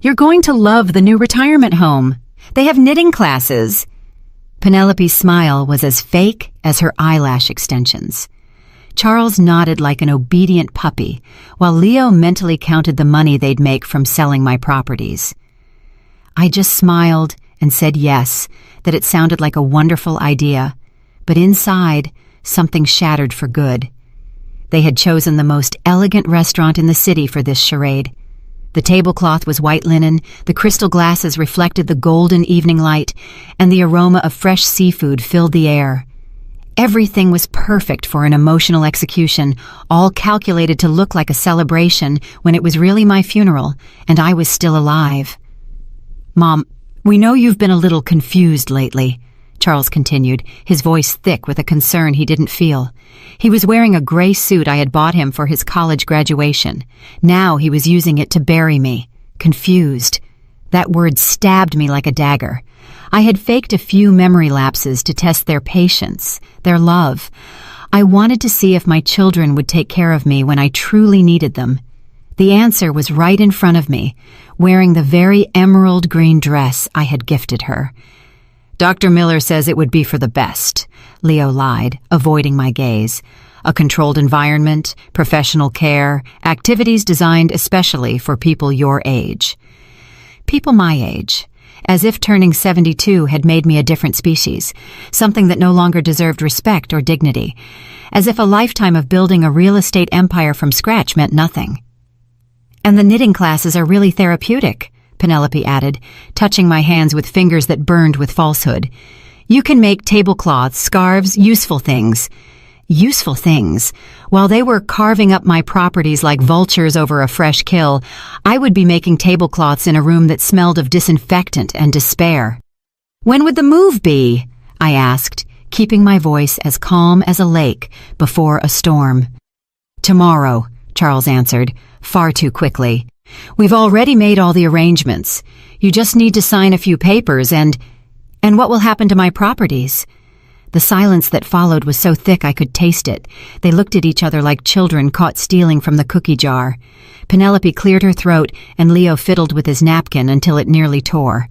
You're going to love the new retirement home. They have knitting classes." Penelope's smile was as fake as her eyelash extensions. Charles nodded like an obedient puppy, while Leo mentally counted the money they'd make from selling my properties. I just smiled and said yes, that it sounded like a wonderful idea, but inside, something shattered for good. They had chosen the most elegant restaurant in the city for this charade. The tablecloth was white linen, the crystal glasses reflected the golden evening light, and the aroma of fresh seafood filled the air. Everything was perfect for an emotional execution, all calculated to look like a celebration when it was really my funeral, and I was still alive. "Mom, we know you've been a little confused lately," Charles continued, his voice thick with a concern he didn't feel. He was wearing a gray suit I had bought him for his college graduation. Now he was using it to bury me. Confused. That word stabbed me like a dagger. I had faked a few memory lapses to test their patience, their love. I wanted to see if my children would take care of me when I truly needed them. The answer was right in front of me, wearing the very emerald green dress I had gifted her. "Dr. Miller says it would be for the best," Leo lied, avoiding my gaze. "A controlled environment, professional care, activities designed especially for people your age." People my age. As if turning 72 had made me a different species, something that no longer deserved respect or dignity. As if a lifetime of building a real estate empire from scratch meant nothing. "And the knitting classes are really therapeutic," Penelope added, touching my hands with fingers that burned with falsehood. "You can make tablecloths, scarves, useful things." Useful things. While they were carving up my properties like vultures over a fresh kill, I would be making tablecloths in a room that smelled of disinfectant and despair. "When would the move be?" I asked, keeping my voice as calm as a lake before a storm. "Tomorrow," Charles answered, far too quickly. "We've already made all the arrangements. You just need to sign a few papers and what will happen to my properties?" The silence that followed was so thick I could taste it. They looked at each other like children caught stealing from the cookie jar. Penelope cleared her throat, and Leo fiddled with his napkin until it nearly tore.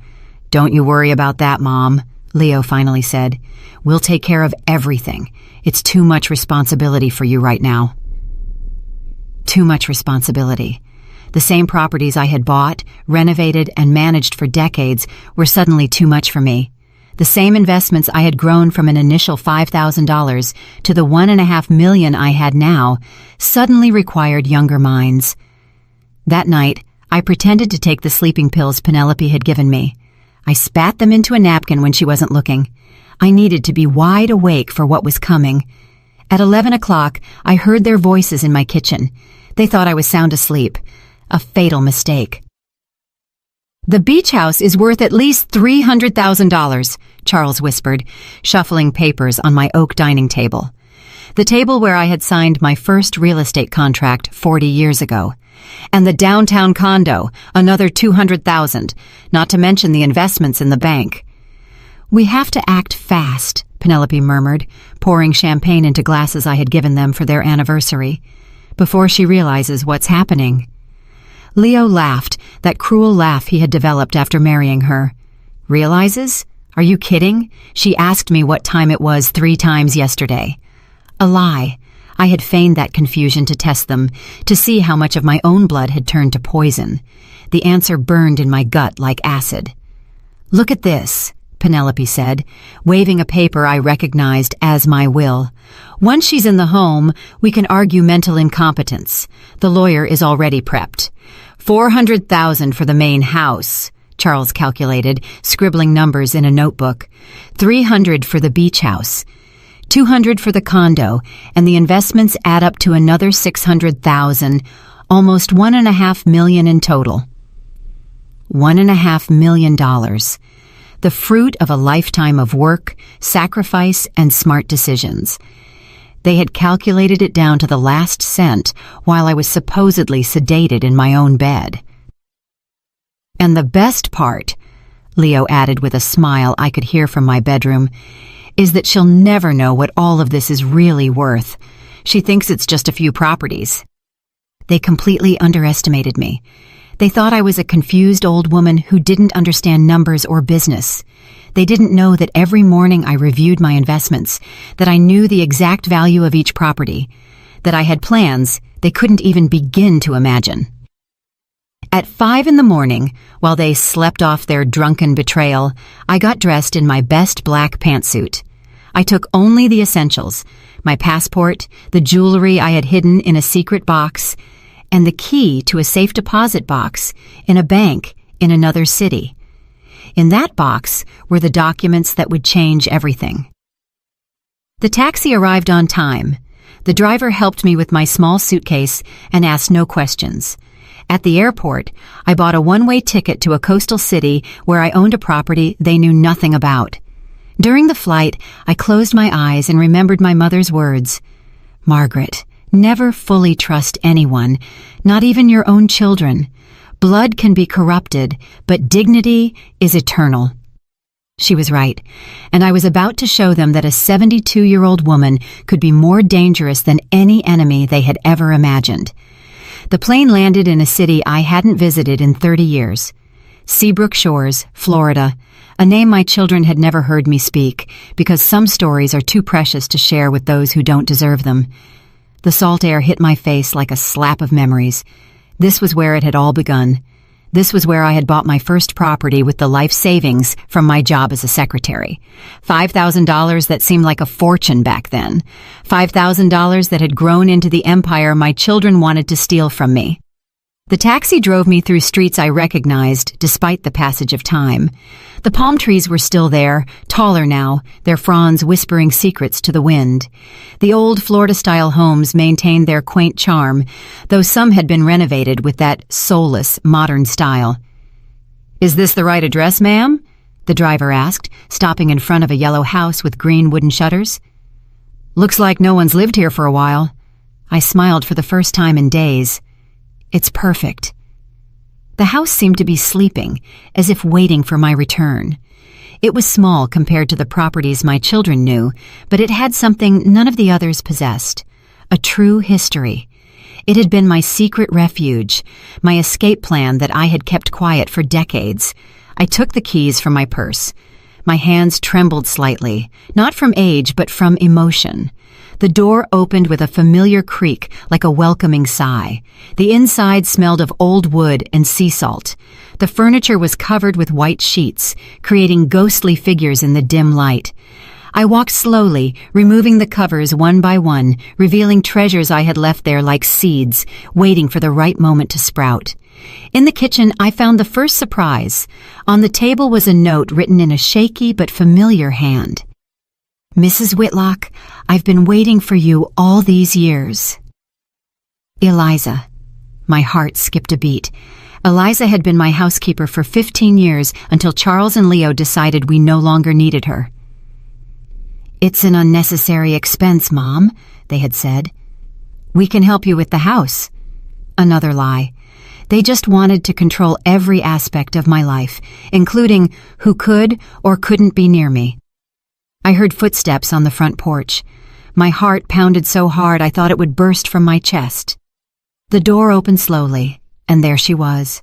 "Don't you worry about that, Mom," Leo finally said. "We'll take care of everything. It's too much responsibility for you right now." Too much responsibility. The same properties I had bought, renovated, and managed for decades were suddenly too much for me. The same investments I had grown from an initial $5,000 to the $1.5 million I had now suddenly required younger minds. That night, I pretended to take the sleeping pills Penelope had given me. I spat them into a napkin when she wasn't looking. I needed to be wide awake for what was coming. At 11 o'clock, I heard their voices in my kitchen. They thought I was sound asleep. A fatal mistake. "The beach house is worth at least $300,000, Charles whispered, shuffling papers on my oak dining table. The table where I had signed my first real estate contract 40 years ago. And the downtown condo, another $200,000, not to mention the investments in the bank. "We have to act fast," Penelope murmured, pouring champagne into glasses I had given them for their anniversary, "before she realizes what's happening." Leo laughed, that cruel laugh he had developed after marrying her. "Realizes? Are you kidding? She asked me what time it was 3 times yesterday." A lie. I had feigned that confusion to test them, to see how much of my own blood had turned to poison. The answer burned in my gut like acid. "Look at this," Penelope said, waving a paper I recognized as my will. "Once she's in the home, we can argue mental incompetence. The lawyer is already prepped. $400,000 for the main house," Charles calculated, scribbling numbers in a notebook. $300 for the beach house. $200 for the condo, and the investments add up to another $600,000, almost $1.5 million in total. $1.5 million. The fruit of a lifetime of work, sacrifice, and smart decisions. They had calculated it down to the last cent while I was supposedly sedated in my own bed. "And the best part," Leo added with a smile I could hear from my bedroom, "is that she'll never know what all of this is really worth. She thinks it's just a few properties." They completely underestimated me. They thought I was a confused old woman who didn't understand numbers or business. They didn't know that every morning I reviewed my investments, that I knew the exact value of each property, that I had plans they couldn't even begin to imagine. At 5 in the morning, while they slept off their drunken betrayal, I got dressed in my best black pantsuit. I took only the essentials: my passport, the jewelry I had hidden in a secret box, and the key to a safe deposit box in a bank in another city. In that box were the documents that would change everything. The taxi arrived on time. The driver helped me with my small suitcase and asked no questions. At the airport, I bought a one-way ticket to a coastal city where I owned a property they knew nothing about. During the flight, I closed my eyes and remembered my mother's words. "Margaret, never fully trust anyone, not even your own children. Blood can be corrupted, but dignity is eternal." She was right, and I was about to show them that a 72-year-old woman could be more dangerous than any enemy they had ever imagined. The plane landed in a city I hadn't visited in 30 years. Seabrook Shores, Florida, a name my children had never heard me speak, because some stories are too precious to share with those who don't deserve them. The salt air hit my face like a slap of memories. This was where it had all begun. This was where I had bought my first property with the life savings from my job as a secretary. $5,000 that seemed like a fortune back then. $5,000 that had grown into the empire my children wanted to steal from me. The taxi drove me through streets I recognized, despite the passage of time. The palm trees were still there, taller now, their fronds whispering secrets to the wind. The old Florida-style homes maintained their quaint charm, though some had been renovated with that soulless, modern style. "Is this the right address, ma'am?" the driver asked, stopping in front of a yellow house with green wooden shutters. "Looks like no one's lived here for a while." I smiled for the first time in days. "It's perfect." The house seemed to be sleeping, as if waiting for my return. It was small compared to the properties my children knew, but it had something none of the others possessed: a true history. It had been my secret refuge, my escape plan that I had kept quiet for decades. I took the keys from my purse. My hands trembled slightly, not from age, but from emotion. The door opened with a familiar creak, like a welcoming sigh. The inside smelled of old wood and sea salt. The furniture was covered with white sheets, creating ghostly figures in the dim light. I walked slowly, removing the covers one by one, revealing treasures I had left there like seeds, waiting for the right moment to sprout. In the kitchen, I found the first surprise. On the table was a note written in a shaky but familiar hand. "Mrs. Whitlock, I've been waiting for you all these years. Eliza." My heart skipped a beat. Eliza had been my housekeeper for 15 years until Charles and Leo decided we no longer needed her. "It's an unnecessary expense, Mom," they had said. "We can help you with the house." Another lie. They just wanted to control every aspect of my life, including who could or couldn't be near me. I heard footsteps on the front porch. My heart pounded so hard I thought it would burst from my chest. The door opened slowly, and there she was.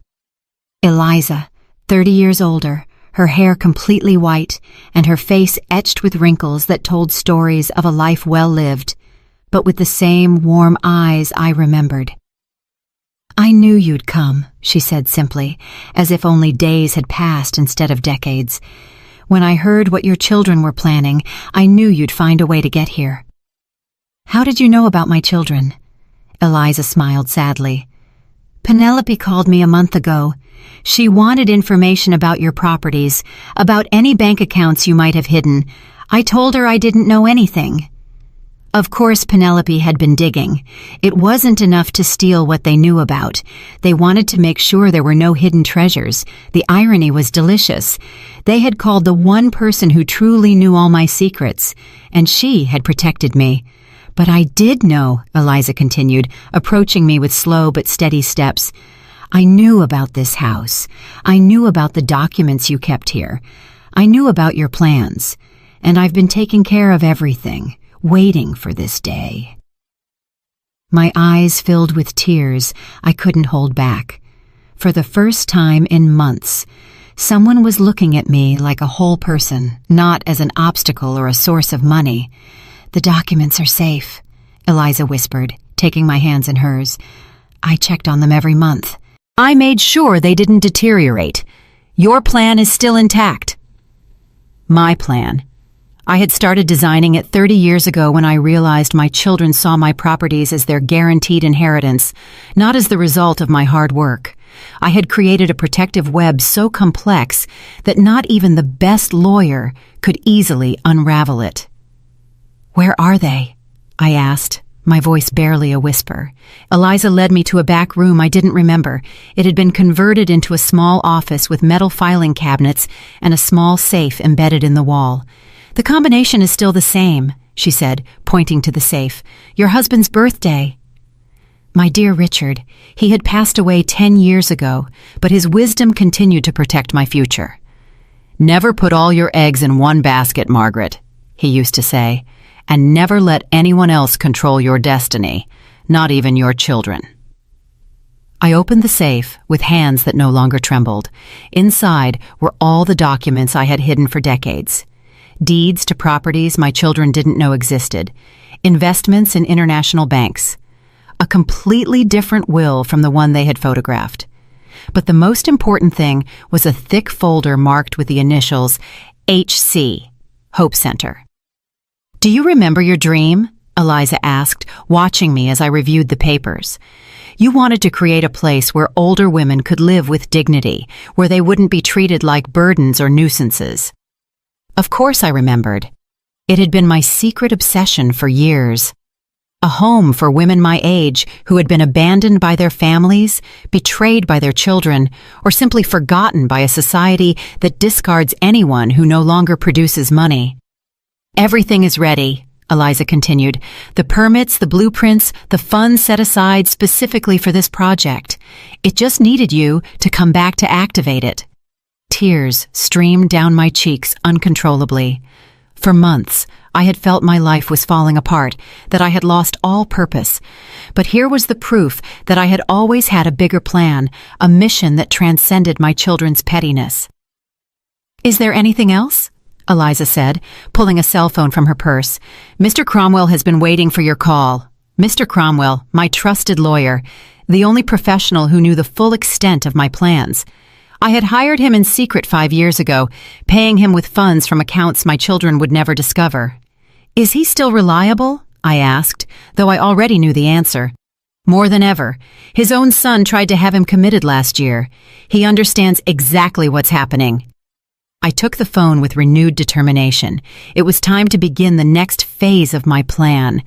Eliza, 30 years older, her hair completely white, and her face etched with wrinkles that told stories of a life well lived, but with the same warm eyes I remembered. "I knew you'd come," she said simply, as if only days had passed instead of decades. "When I heard what your children were planning, I knew you'd find a way to get here." "How did you know about my children?" Eliza smiled sadly. "Penelope called me a month ago. She wanted information about your properties, about any bank accounts you might have hidden. I told her I didn't know anything." Of course, Penelope had been digging. It wasn't enough to steal what they knew about. They wanted to make sure there were no hidden treasures. The irony was delicious. They had called the one person who truly knew all my secrets, and she had protected me. "But I did know," Eliza continued, approaching me with slow but steady steps. "I knew about this house. I knew about the documents you kept here. I knew about your plans. And I've been taking care of everything, waiting for this day." My eyes filled with tears I couldn't hold back. For the first time in months, someone was looking at me like a whole person, not as an obstacle or a source of money. "The documents are safe," Eliza whispered, taking my hands in hers. "I checked on them every month. I made sure they didn't deteriorate. Your plan is still intact." My plan. I had started designing it 30 years ago when I realized my children saw my properties as their guaranteed inheritance, not as the result of my hard work. I had created a protective web so complex that not even the best lawyer could easily unravel it. "Where are they?" I asked, my voice barely a whisper. Eliza led me to a back room I didn't remember. It had been converted into a small office with metal filing cabinets and a small safe embedded in the wall. "The combination is still the same," she said, pointing to the safe. "Your husband's birthday." My dear Richard, he had passed away 10 years ago, but his wisdom continued to protect my future. "Never put all your eggs in one basket, Margaret," he used to say, "and never let anyone else control your destiny, not even your children." I opened the safe with hands that no longer trembled. Inside were all the documents I had hidden for decades. Deeds to properties my children didn't know existed, investments in international banks, a completely different will from the one they had photographed. But the most important thing was a thick folder marked with the initials HC, Hope Center. "Do you remember your dream?" Eliza asked, watching me as I reviewed the papers. "You wanted to create a place where older women could live with dignity, where they wouldn't be treated like burdens or nuisances." Of course I remembered. It had been my secret obsession for years. A home for women my age who had been abandoned by their families, betrayed by their children, or simply forgotten by a society that discards anyone who no longer produces money. "Everything is ready," Eliza continued. "The permits, the blueprints, the funds set aside specifically for this project. It just needed you to come back to activate it." Tears streamed down my cheeks uncontrollably. For months, I had felt my life was falling apart, that I had lost all purpose. But here was the proof that I had always had a bigger plan, a mission that transcended my children's pettiness. "Is there anything else?" Eliza said, pulling a cell phone from her purse. "Mr. Cromwell has been waiting for your call." Mr. Cromwell, my trusted lawyer, the only professional who knew the full extent of my plans. I had hired him in secret 5 years ago, paying him with funds from accounts my children would never discover. "Is he still reliable?" I asked, though I already knew the answer. "More than ever. His own son tried to have him committed last year. He understands exactly what's happening." I took the phone with renewed determination. It was time to begin the next phase of my plan,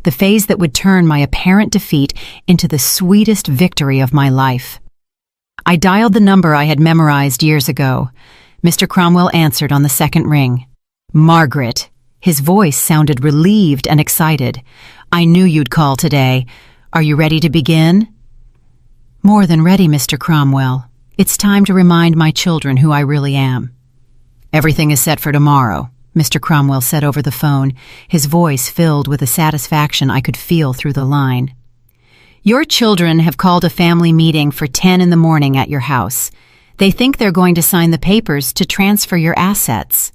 the phase that would turn my apparent defeat into the sweetest victory of my life. I dialed the number I had memorized years ago. Mr. Cromwell answered on the second ring. "Margaret." His voice sounded relieved and excited. "I knew you'd call today. Are you ready to begin?" "More than ready, Mr. Cromwell. It's time to remind my children who I really am." "Everything is set for tomorrow," Mr. Cromwell said over the phone, his voice filled with a satisfaction I could feel through the line. "Your children have called a family meeting for 10 in the morning at your house. They think they're going to sign the papers to transfer your assets."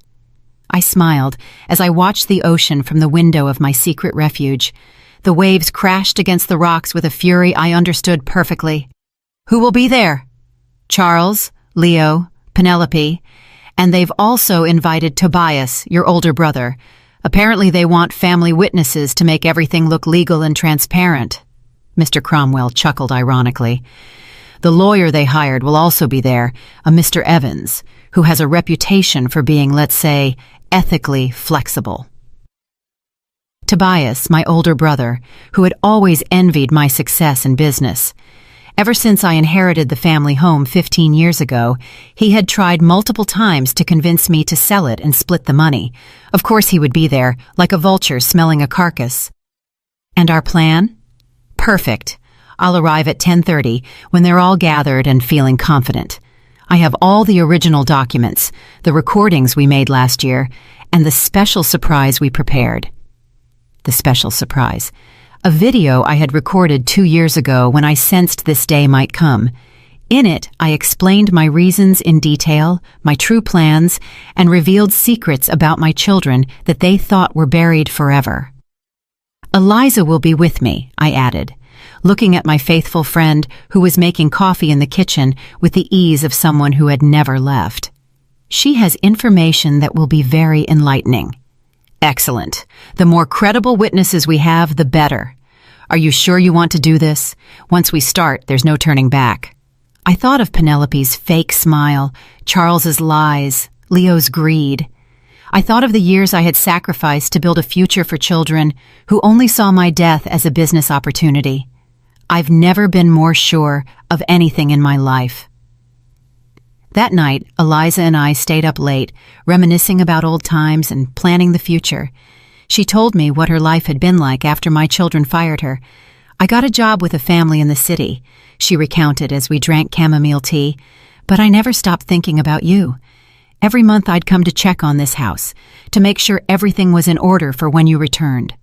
I smiled as I watched the ocean from the window of my secret refuge. The waves crashed against the rocks with a fury I understood perfectly. "Who will be there?" "Charles, Leo, Penelope, and they've also invited Tobias, your older brother. Apparently they want family witnesses to make everything look legal and transparent." Mr. Cromwell chuckled ironically. "The lawyer they hired will also be there, a Mr. Evans, who has a reputation for being, let's say, ethically flexible." Tobias, my older brother, who had always envied my success in business. Ever since I inherited the family home 15 years ago, he had tried multiple times to convince me to sell it and split the money. Of course he would be there, like a vulture smelling a carcass. "And our plan?" "Perfect. I'll arrive at 10:30 when they're all gathered and feeling confident. I have all the original documents, the recordings we made last year, and the special surprise we prepared." The special surprise. A video I had recorded 2 years ago when I sensed this day might come. In it, I explained my reasons in detail, my true plans, and revealed secrets about my children that they thought were buried forever. Eliza will be with me, I added, looking at my faithful friend who was making coffee in the kitchen with the ease of someone who had never left. She has information that will be very enlightening. Excellent. The more credible witnesses we have, the better. Are you sure you want to do this? Once we start, there's no turning back. I thought of Penelope's fake smile, Charles's lies, Leo's greed. I thought of the years I had sacrificed to build a future for children who only saw my death as a business opportunity. I've never been more sure of anything in my life. That night, Eliza and I stayed up late, reminiscing about old times and planning the future. She told me what her life had been like after my children fired her. I got a job with a family in the city, she recounted as we drank chamomile tea, but I never stopped thinking about you. Every month I'd come to check on this house, to make sure everything was in order for when you returned.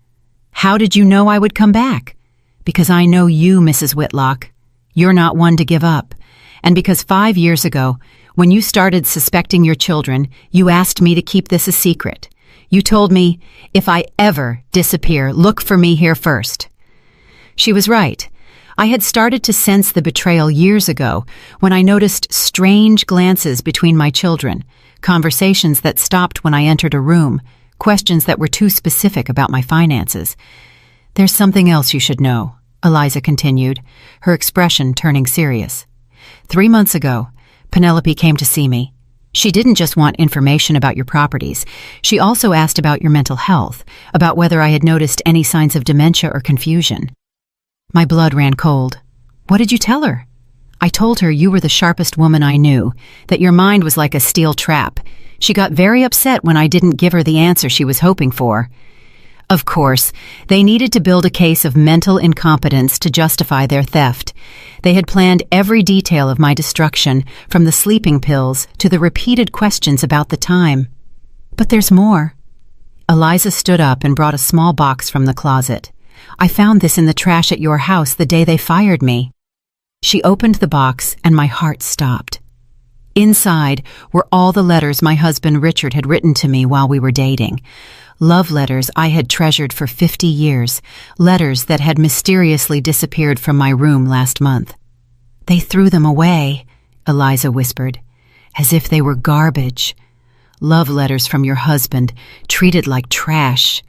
How did you know I would come back? Because I know you, Mrs. Whitlock. You're not one to give up. And because 5 years ago, when you started suspecting your children, you asked me to keep this a secret. You told me, if I ever disappear, look for me here first. She was right. I had started to sense the betrayal years ago when I noticed strange glances between my children, conversations that stopped when I entered a room, questions that were too specific about my finances. There's something else you should know, Eliza continued, her expression turning serious. 3 months ago, Penelope came to see me. She didn't just want information about your properties. She also asked about your mental health, about whether I had noticed any signs of dementia or confusion. My blood ran cold. What did you tell her? I told her you were the sharpest woman I knew, that your mind was like a steel trap. She got very upset when I didn't give her the answer she was hoping for. Of course, they needed to build a case of mental incompetence to justify their theft. They had planned every detail of my destruction, from the sleeping pills to the repeated questions about the time. But there's more. Eliza stood up and brought a small box from the closet. I found this in the trash at your house the day they fired me. She opened the box and my heart stopped. Inside were all the letters my husband Richard had written to me while we were dating. Love letters I had treasured for 50 years, letters that had mysteriously disappeared from my room last month. They threw them away, Eliza whispered, as if they were garbage. Love letters from your husband, treated like trash.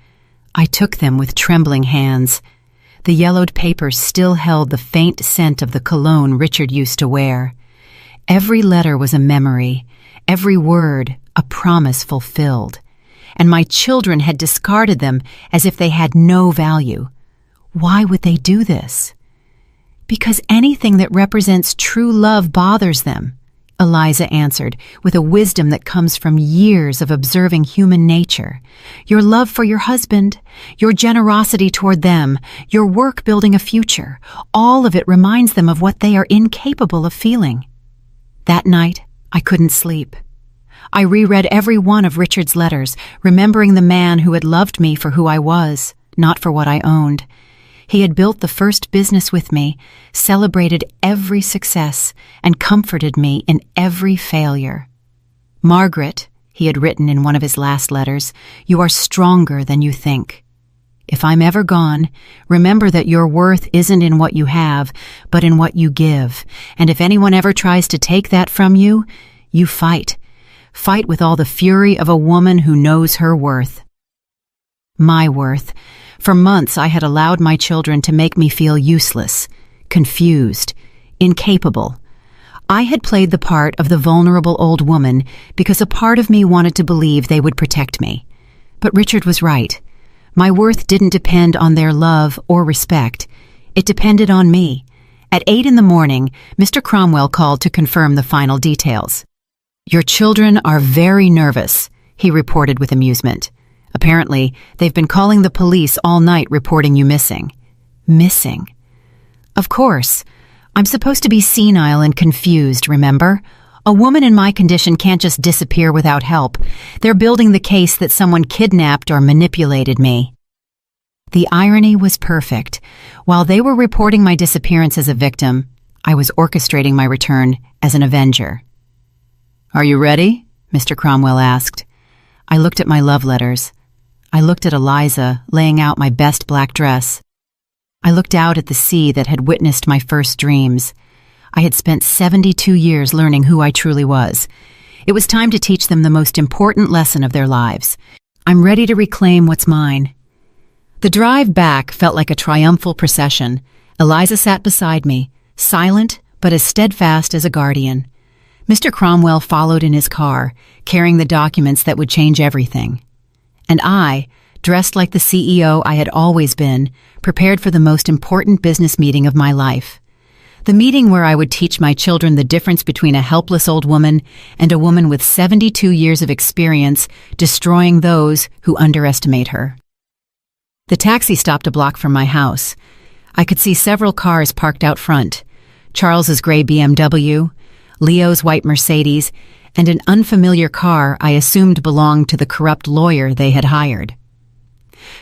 I took them with trembling hands. The yellowed paper still held the faint scent of the cologne Richard used to wear. Every letter was a memory, every word a promise fulfilled. And my children had discarded them as if they had no value. Why would they do this? Because anything that represents true love bothers them, Eliza answered, with a wisdom that comes from years of observing human nature. Your love for your husband, your generosity toward them, your work building a future, all of it reminds them of what they are incapable of feeling. That night, I couldn't sleep. I reread every one of Richard's letters, remembering the man who had loved me for who I was, not for what I owned. He had built the first business with me, celebrated every success, and comforted me in every failure. Margaret, he had written in one of his last letters, you are stronger than you think. If I'm ever gone, remember that your worth isn't in what you have, but in what you give. And if anyone ever tries to take that from you, you fight. Fight with all the fury of a woman who knows her worth. My worth. For months I had allowed my children to make me feel useless, confused, incapable. I had played the part of the vulnerable old woman because a part of me wanted to believe they would protect me. But Richard was right. My worth didn't depend on their love or respect. It depended on me. At 8 in the morning, Mr. Cromwell called to confirm the final details. Your children are very nervous, he reported with amusement. Apparently, they've been calling the police all night reporting you missing. Missing? Of course. I'm supposed to be senile and confused, remember? A woman in my condition can't just disappear without help. They're building the case that someone kidnapped or manipulated me. The irony was perfect. While they were reporting my disappearance as a victim, I was orchestrating my return as an avenger. "Are you ready?" Mr. Cromwell asked. I looked at my love letters. I looked at Eliza laying out my best black dress. I looked out at the sea that had witnessed my first dreams. I had spent 72 years learning who I truly was. It was time to teach them the most important lesson of their lives. I'm ready to reclaim what's mine. The drive back felt like a triumphal procession. Eliza sat beside me, silent but as steadfast as a guardian. Mr. Cromwell followed in his car, carrying the documents that would change everything. And I, dressed like the CEO I had always been, prepared for the most important business meeting of my life. The meeting where I would teach my children the difference between a helpless old woman and a woman with 72 years of experience destroying those who underestimate her. The taxi stopped a block from my house. I could see several cars parked out front. Charles's gray BMW, Leo's white Mercedes, and an unfamiliar car I assumed belonged to the corrupt lawyer they had hired.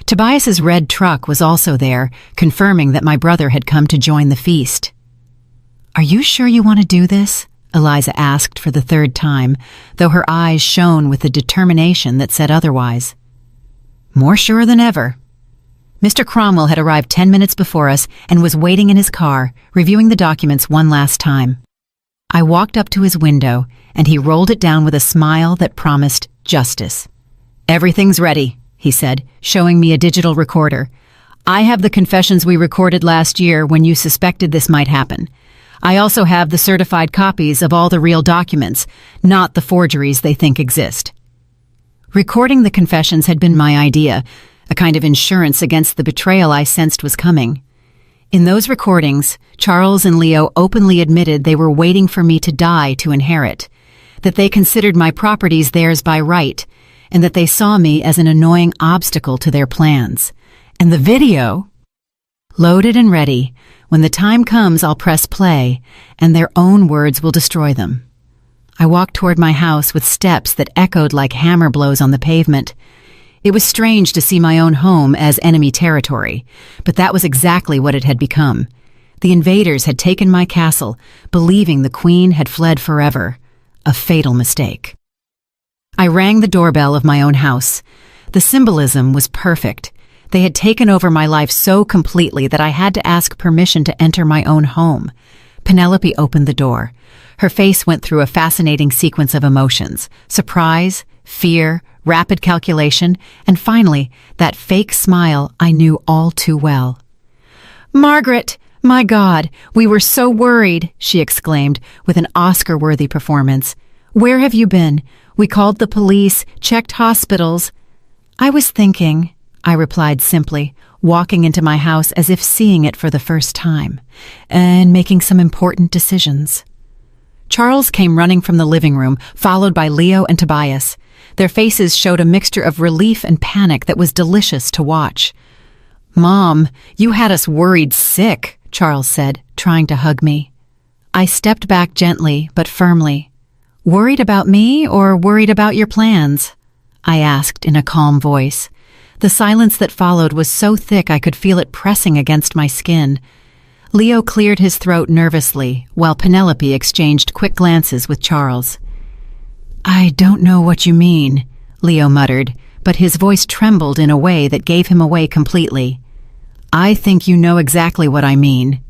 Tobias's red truck was also there, confirming that my brother had come to join the feast. "Are you sure you want to do this?" Eliza asked for the third time, though her eyes shone with a determination that said otherwise. "More sure than ever." Mr. Cromwell had arrived 10 minutes before us and was waiting in his car, reviewing the documents one last time. I walked up to his window, and he rolled it down with a smile that promised justice. "Everything's ready," he said, showing me a digital recorder. "I have the confessions we recorded last year when you suspected this might happen. I also have the certified copies of all the real documents, not the forgeries they think exist." Recording the confessions had been my idea, a kind of insurance against the betrayal I sensed was coming. In those recordings, Charles and Leo openly admitted they were waiting for me to die to inherit, that they considered my properties theirs by right, and that they saw me as an annoying obstacle to their plans. And the video? Loaded and ready. When the time comes, I'll press play, and their own words will destroy them. I walked toward my house with steps that echoed like hammer blows on the pavement. It was strange to see my own home as enemy territory, but that was exactly what it had become. The invaders had taken my castle, believing the queen had fled forever. A fatal mistake. I rang the doorbell of my own house. The symbolism was perfect. They had taken over my life so completely that I had to ask permission to enter my own home. Penelope opened the door. Her face went through a fascinating sequence of emotions: surprise, fear, rapid calculation, and finally, that fake smile I knew all too well. "Margaret! My God, we were so worried," she exclaimed with an Oscar-worthy performance. "Where have you been? We called the police, checked hospitals." "I was thinking," I replied simply, walking into my house as if seeing it for the first time, "and making some important decisions." Charles came running from the living room, followed by Leo and Tobias. Their faces showed a mixture of relief and panic that was delicious to watch. "Mom, you had us worried sick," Charles said, trying to hug me. I stepped back gently but firmly. "Worried about me or worried about your plans?" I asked in a calm voice. The silence that followed was so thick I could feel it pressing against my skin. Leo cleared his throat nervously, while Penelope exchanged quick glances with Charles. "I don't know what you mean," Leo muttered, but his voice trembled in a way that gave him away completely. "I think you know exactly what I mean."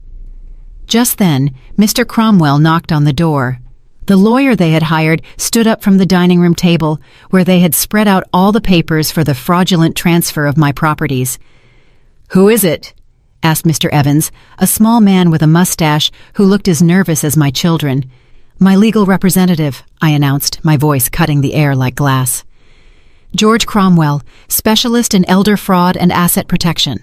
Just then, Mr. Cromwell knocked on the door. The lawyer they had hired stood up from the dining room table, where they had spread out all the papers for the fraudulent transfer of my properties. "Who is it?" asked Mr. Evans, a small man with a mustache who looked as nervous as my children. "My legal representative," I announced, my voice cutting the air like glass. "George Cromwell, specialist in elder fraud and asset protection."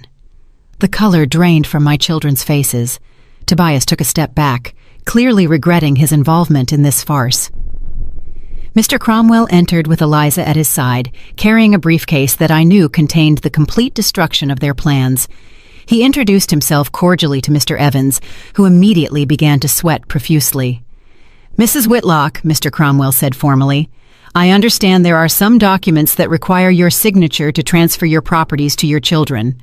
The color drained from my children's faces. Tobias took a step back, clearly regretting his involvement in this farce. Mr. Cromwell entered with Eliza at his side, carrying a briefcase that I knew contained the complete destruction of their plans. He introduced himself cordially to Mr. Evans, who immediately began to sweat profusely. "Mrs. Whitlock," Mr. Cromwell said formally, "I understand there are some documents that require your signature to transfer your properties to your children."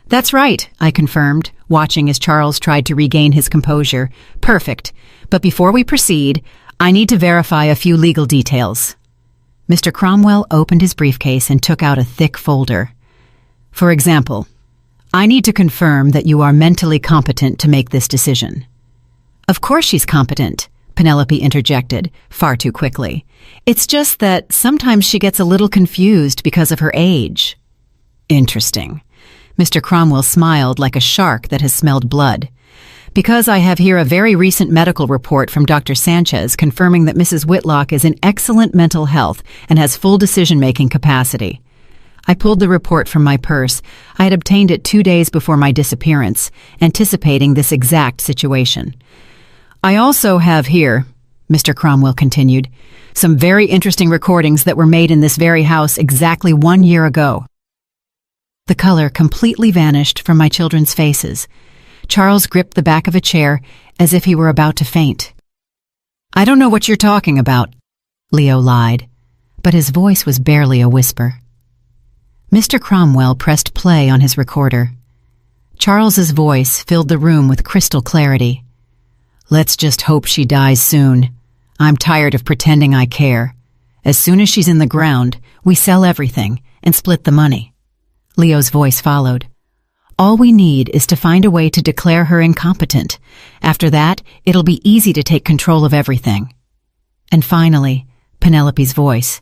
"That's right," I confirmed, watching as Charles tried to regain his composure. "Perfect. But before we proceed, I need to verify a few legal details." Mr. Cromwell opened his briefcase and took out a thick folder. "For example, I need to confirm that you are mentally competent to make this decision." "Of course she's competent," Penelope interjected, far too quickly. "It's just that sometimes she gets a little confused because of her age." "Interesting." Mr. Cromwell smiled like a shark that has smelled blood. "Because I have here a very recent medical report from Dr. Sanchez confirming that Mrs. Whitlock is in excellent mental health and has full decision-making capacity." I pulled the report from my purse. I had obtained it 2 days before my disappearance, anticipating this exact situation. "I also have here," Mr. Cromwell continued, "some very interesting recordings that were made in this very house exactly 1 year ago." The color completely vanished from my children's faces. Charles gripped the back of a chair as if he were about to faint. "I don't know what you're talking about," Leo lied, but his voice was barely a whisper. Mr. Cromwell pressed play on his recorder. Charles's voice filled the room with crystal clarity. "Let's just hope she dies soon. I'm tired of pretending I care. As soon as she's in the ground, we sell everything and split the money." Leo's voice followed. "All we need is to find a way to declare her incompetent. After that, it'll be easy to take control of everything." And finally, Penelope's voice.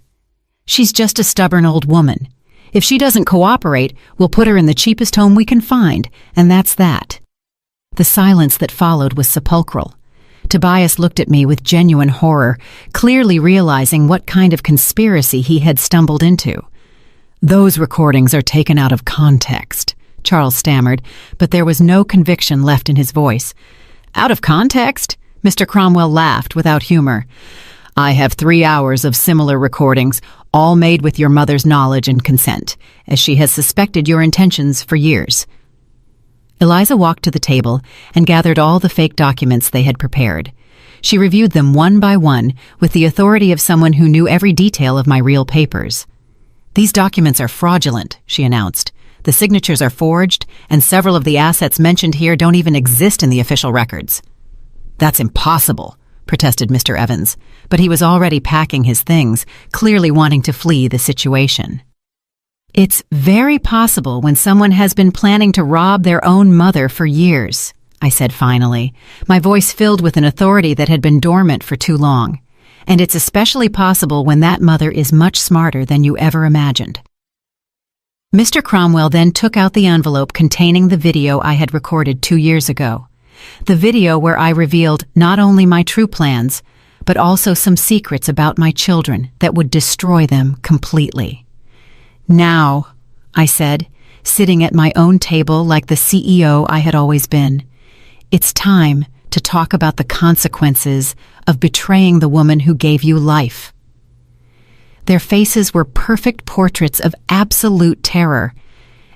"She's just a stubborn old woman. If she doesn't cooperate, we'll put her in the cheapest home we can find, and that's that." The silence that followed was sepulchral. Tobias looked at me with genuine horror, clearly realizing what kind of conspiracy he had stumbled into. "Those recordings are taken out of context," Charles stammered, but there was no conviction left in his voice. "Out of context?" Mr. Cromwell laughed without humor. "I have 3 hours of similar recordings, all made with your mother's knowledge and consent, as she has suspected your intentions for years." Eliza walked to the table and gathered all the fake documents they had prepared. She reviewed them one by one with the authority of someone who knew every detail of my real papers. "These documents are fraudulent," she announced. "The signatures are forged, and several of the assets mentioned here don't even exist in the official records." "That's impossible," protested Mr. Evans, but he was already packing his things, clearly wanting to flee the situation. "It's very possible when someone has been planning to rob their own mother for years," I said finally, my voice filled with an authority that had been dormant for too long. "And it's especially possible when that mother is much smarter than you ever imagined." Mr. Cromwell then took out the envelope containing the video I had recorded 2 years ago. The video where I revealed not only my true plans, but also some secrets about my children that would destroy them completely. "Now," I said, sitting at my own table like the CEO I had always been, "it's time to talk about the consequences of betraying the woman who gave you life." Their faces were perfect portraits of absolute terror,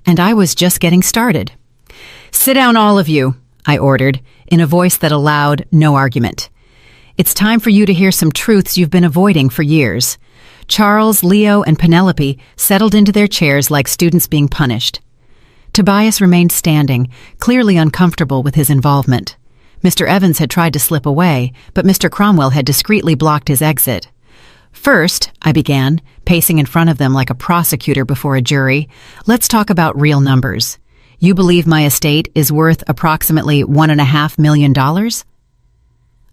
and I was just getting started. "Sit down, all of you," I ordered, in a voice that allowed no argument. "It's time for you to hear some truths you've been avoiding for years." Charles, Leo, and Penelope settled into their chairs like students being punished. Tobias remained standing, clearly uncomfortable with his involvement. Mr. Evans had tried to slip away, but Mr. Cromwell had discreetly blocked his exit. "First," I began, pacing in front of them like a prosecutor before a jury, "let's talk about real numbers. You believe my estate is worth approximately $1.5 million?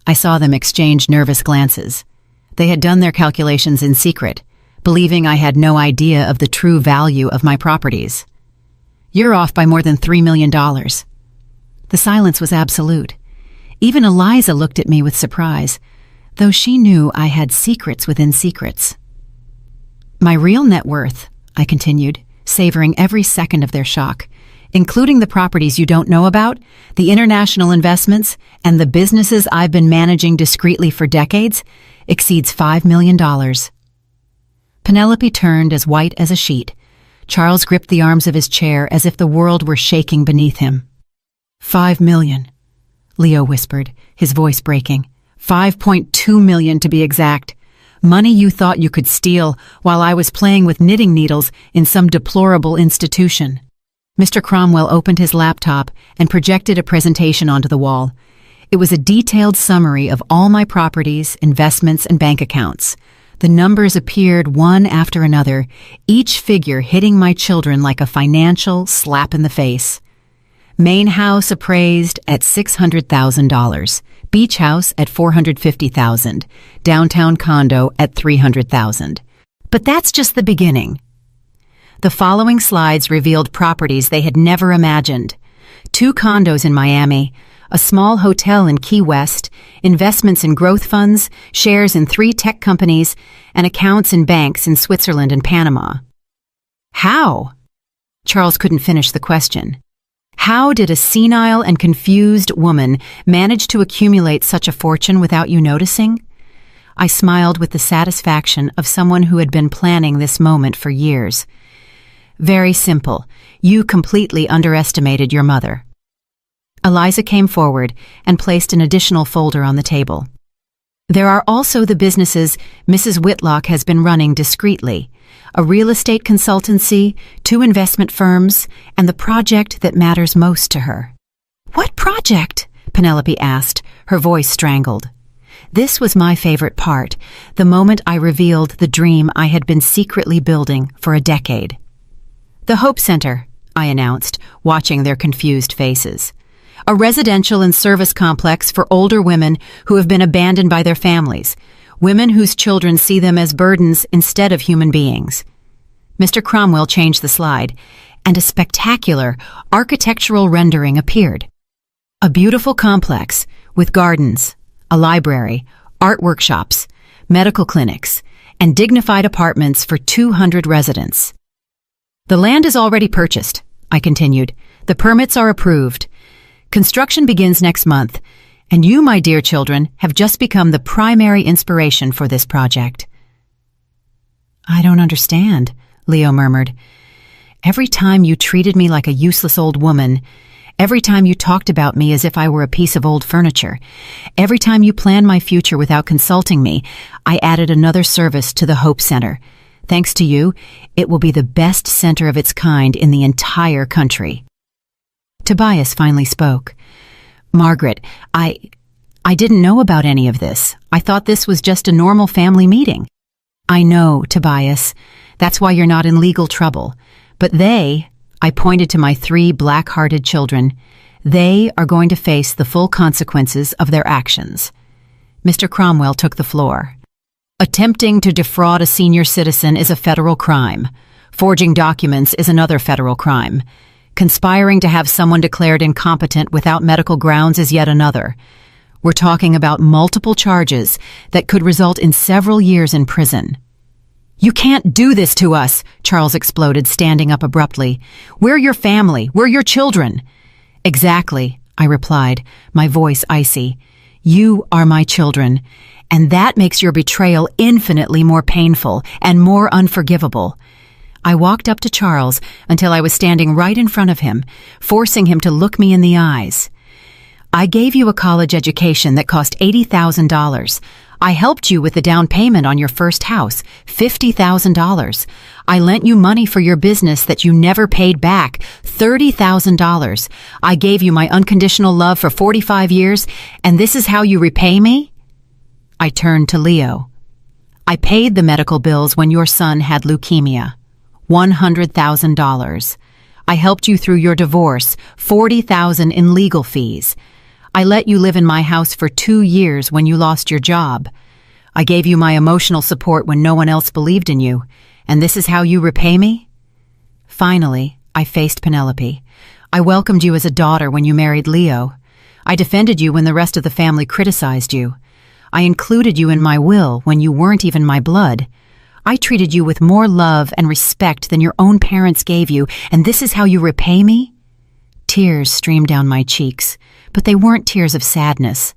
I saw them exchange nervous glances. They had done their calculations in secret, believing I had no idea of the true value of my properties. "You're off by more than $3 million. The silence was absolute. Even Eliza looked at me with surprise, though she knew I had secrets within secrets. "My real net worth," I continued, savoring every second of their shock, "including the properties you don't know about, the international investments, and the businesses I've been managing discreetly for decades, exceeds $5 million. Penelope turned as white as a sheet. Charles gripped the arms of his chair as if the world were shaking beneath him. $5 million, Leo whispered, his voice breaking. $5.2 million to be exact. Money you thought you could steal while I was playing with knitting needles in some deplorable institution. Mr. Cromwell opened his laptop and projected a presentation onto the wall. It was a detailed summary of all my properties, investments, and bank accounts. The numbers appeared one after another, each figure hitting my children like a financial slap in the face. Main house appraised at $600,000. Beach house at $450,000. Downtown condo at $300,000. But that's just the beginning. The following slides revealed properties they had never imagined. 2 condos in Miami, a small hotel in Key West, investments in growth funds, shares in 3 tech companies, and accounts in banks in Switzerland and Panama. How? Charles couldn't finish the question. How did a senile and confused woman manage to accumulate such a fortune without you noticing? I smiled with the satisfaction of someone who had been planning this moment for years. Very simple. You completely underestimated your mother. Eliza came forward and placed an additional folder on the table. There are also the businesses Mrs. Whitlock has been running discreetly, a real estate consultancy, 2 investment firms, and the project that matters most to her. What project? Penelope asked, her voice strangled. This was my favorite part, the moment I revealed the dream I had been secretly building for a decade. The Hope Center, I announced, watching their confused faces. A residential and service complex for older women who have been abandoned by their families, women whose children see them as burdens instead of human beings. Mr. Cromwell changed the slide, and a spectacular architectural rendering appeared. A beautiful complex with gardens, a library, art workshops, medical clinics, and dignified apartments for 200 residents. The land is already purchased, I continued. The permits are approved. Construction begins next month, and you, my dear children, have just become the primary inspiration for this project. I don't understand, Leo murmured. Every time you treated me like a useless old woman, every time you talked about me as if I were a piece of old furniture, every time you planned my future without consulting me, I added another service to the Hope Center. Thanks to you, it will be the best center of its kind in the entire country. Tobias finally spoke. Margaret, I didn't know about any of this. I thought this was just a normal family meeting. I know, Tobias. That's why you're not in legal trouble. But I pointed to my 3 black-hearted children, they are going to face the full consequences of their actions. Mr. Cromwell took the floor. Attempting to defraud a senior citizen is a federal crime. Forging documents is another federal crime. Conspiring to have someone declared incompetent without medical grounds is yet another. We're talking about multiple charges that could result in several years in prison. You can't do this to us, Charles exploded, standing up abruptly. We're your family. We're your children. Exactly, I replied, my voice icy. You are my children. And that makes your betrayal infinitely more painful and more unforgivable. I walked up to Charles until I was standing right in front of him, forcing him to look me in the eyes. I gave you a college education that cost $80,000. I helped you with the down payment on your first house, $50,000. I lent you money for your business that you never paid back, $30,000. I gave you my unconditional love for 45 years, and this is how you repay me? I turned to Leo. I paid the medical bills when your son had leukemia. $100,000. I helped you through your divorce, $40,000 in legal fees. I let you live in my house for 2 years when you lost your job. I gave you my emotional support when no one else believed in you, and this is how you repay me? Finally, I faced Penelope. I welcomed you as a daughter when you married Leo. I defended you when the rest of the family criticized you. I included you in my will when you weren't even my blood. I treated you with more love and respect than your own parents gave you, and this is how you repay me? Tears streamed down my cheeks, but they weren't tears of sadness.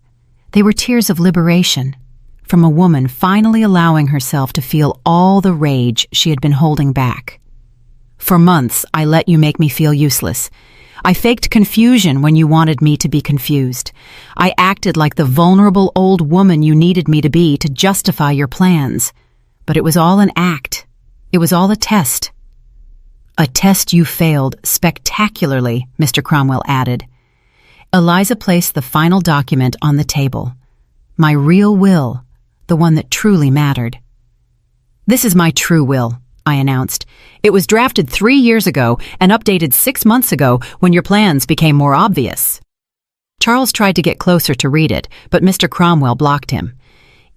They were tears of liberation, from a woman finally allowing herself to feel all the rage she had been holding back. For months, I let you make me feel useless. I faked confusion when you wanted me to be confused. I acted like the vulnerable old woman you needed me to be to justify your plans. But it was all an act. It was all a test. A test you failed spectacularly, Mr. Cromwell added. Eliza placed the final document on the table. My real will, the one that truly mattered. This is my true will, I announced. It was drafted 3 years ago and updated 6 months ago when your plans became more obvious. Charles tried to get closer to read it, but Mr. Cromwell blocked him.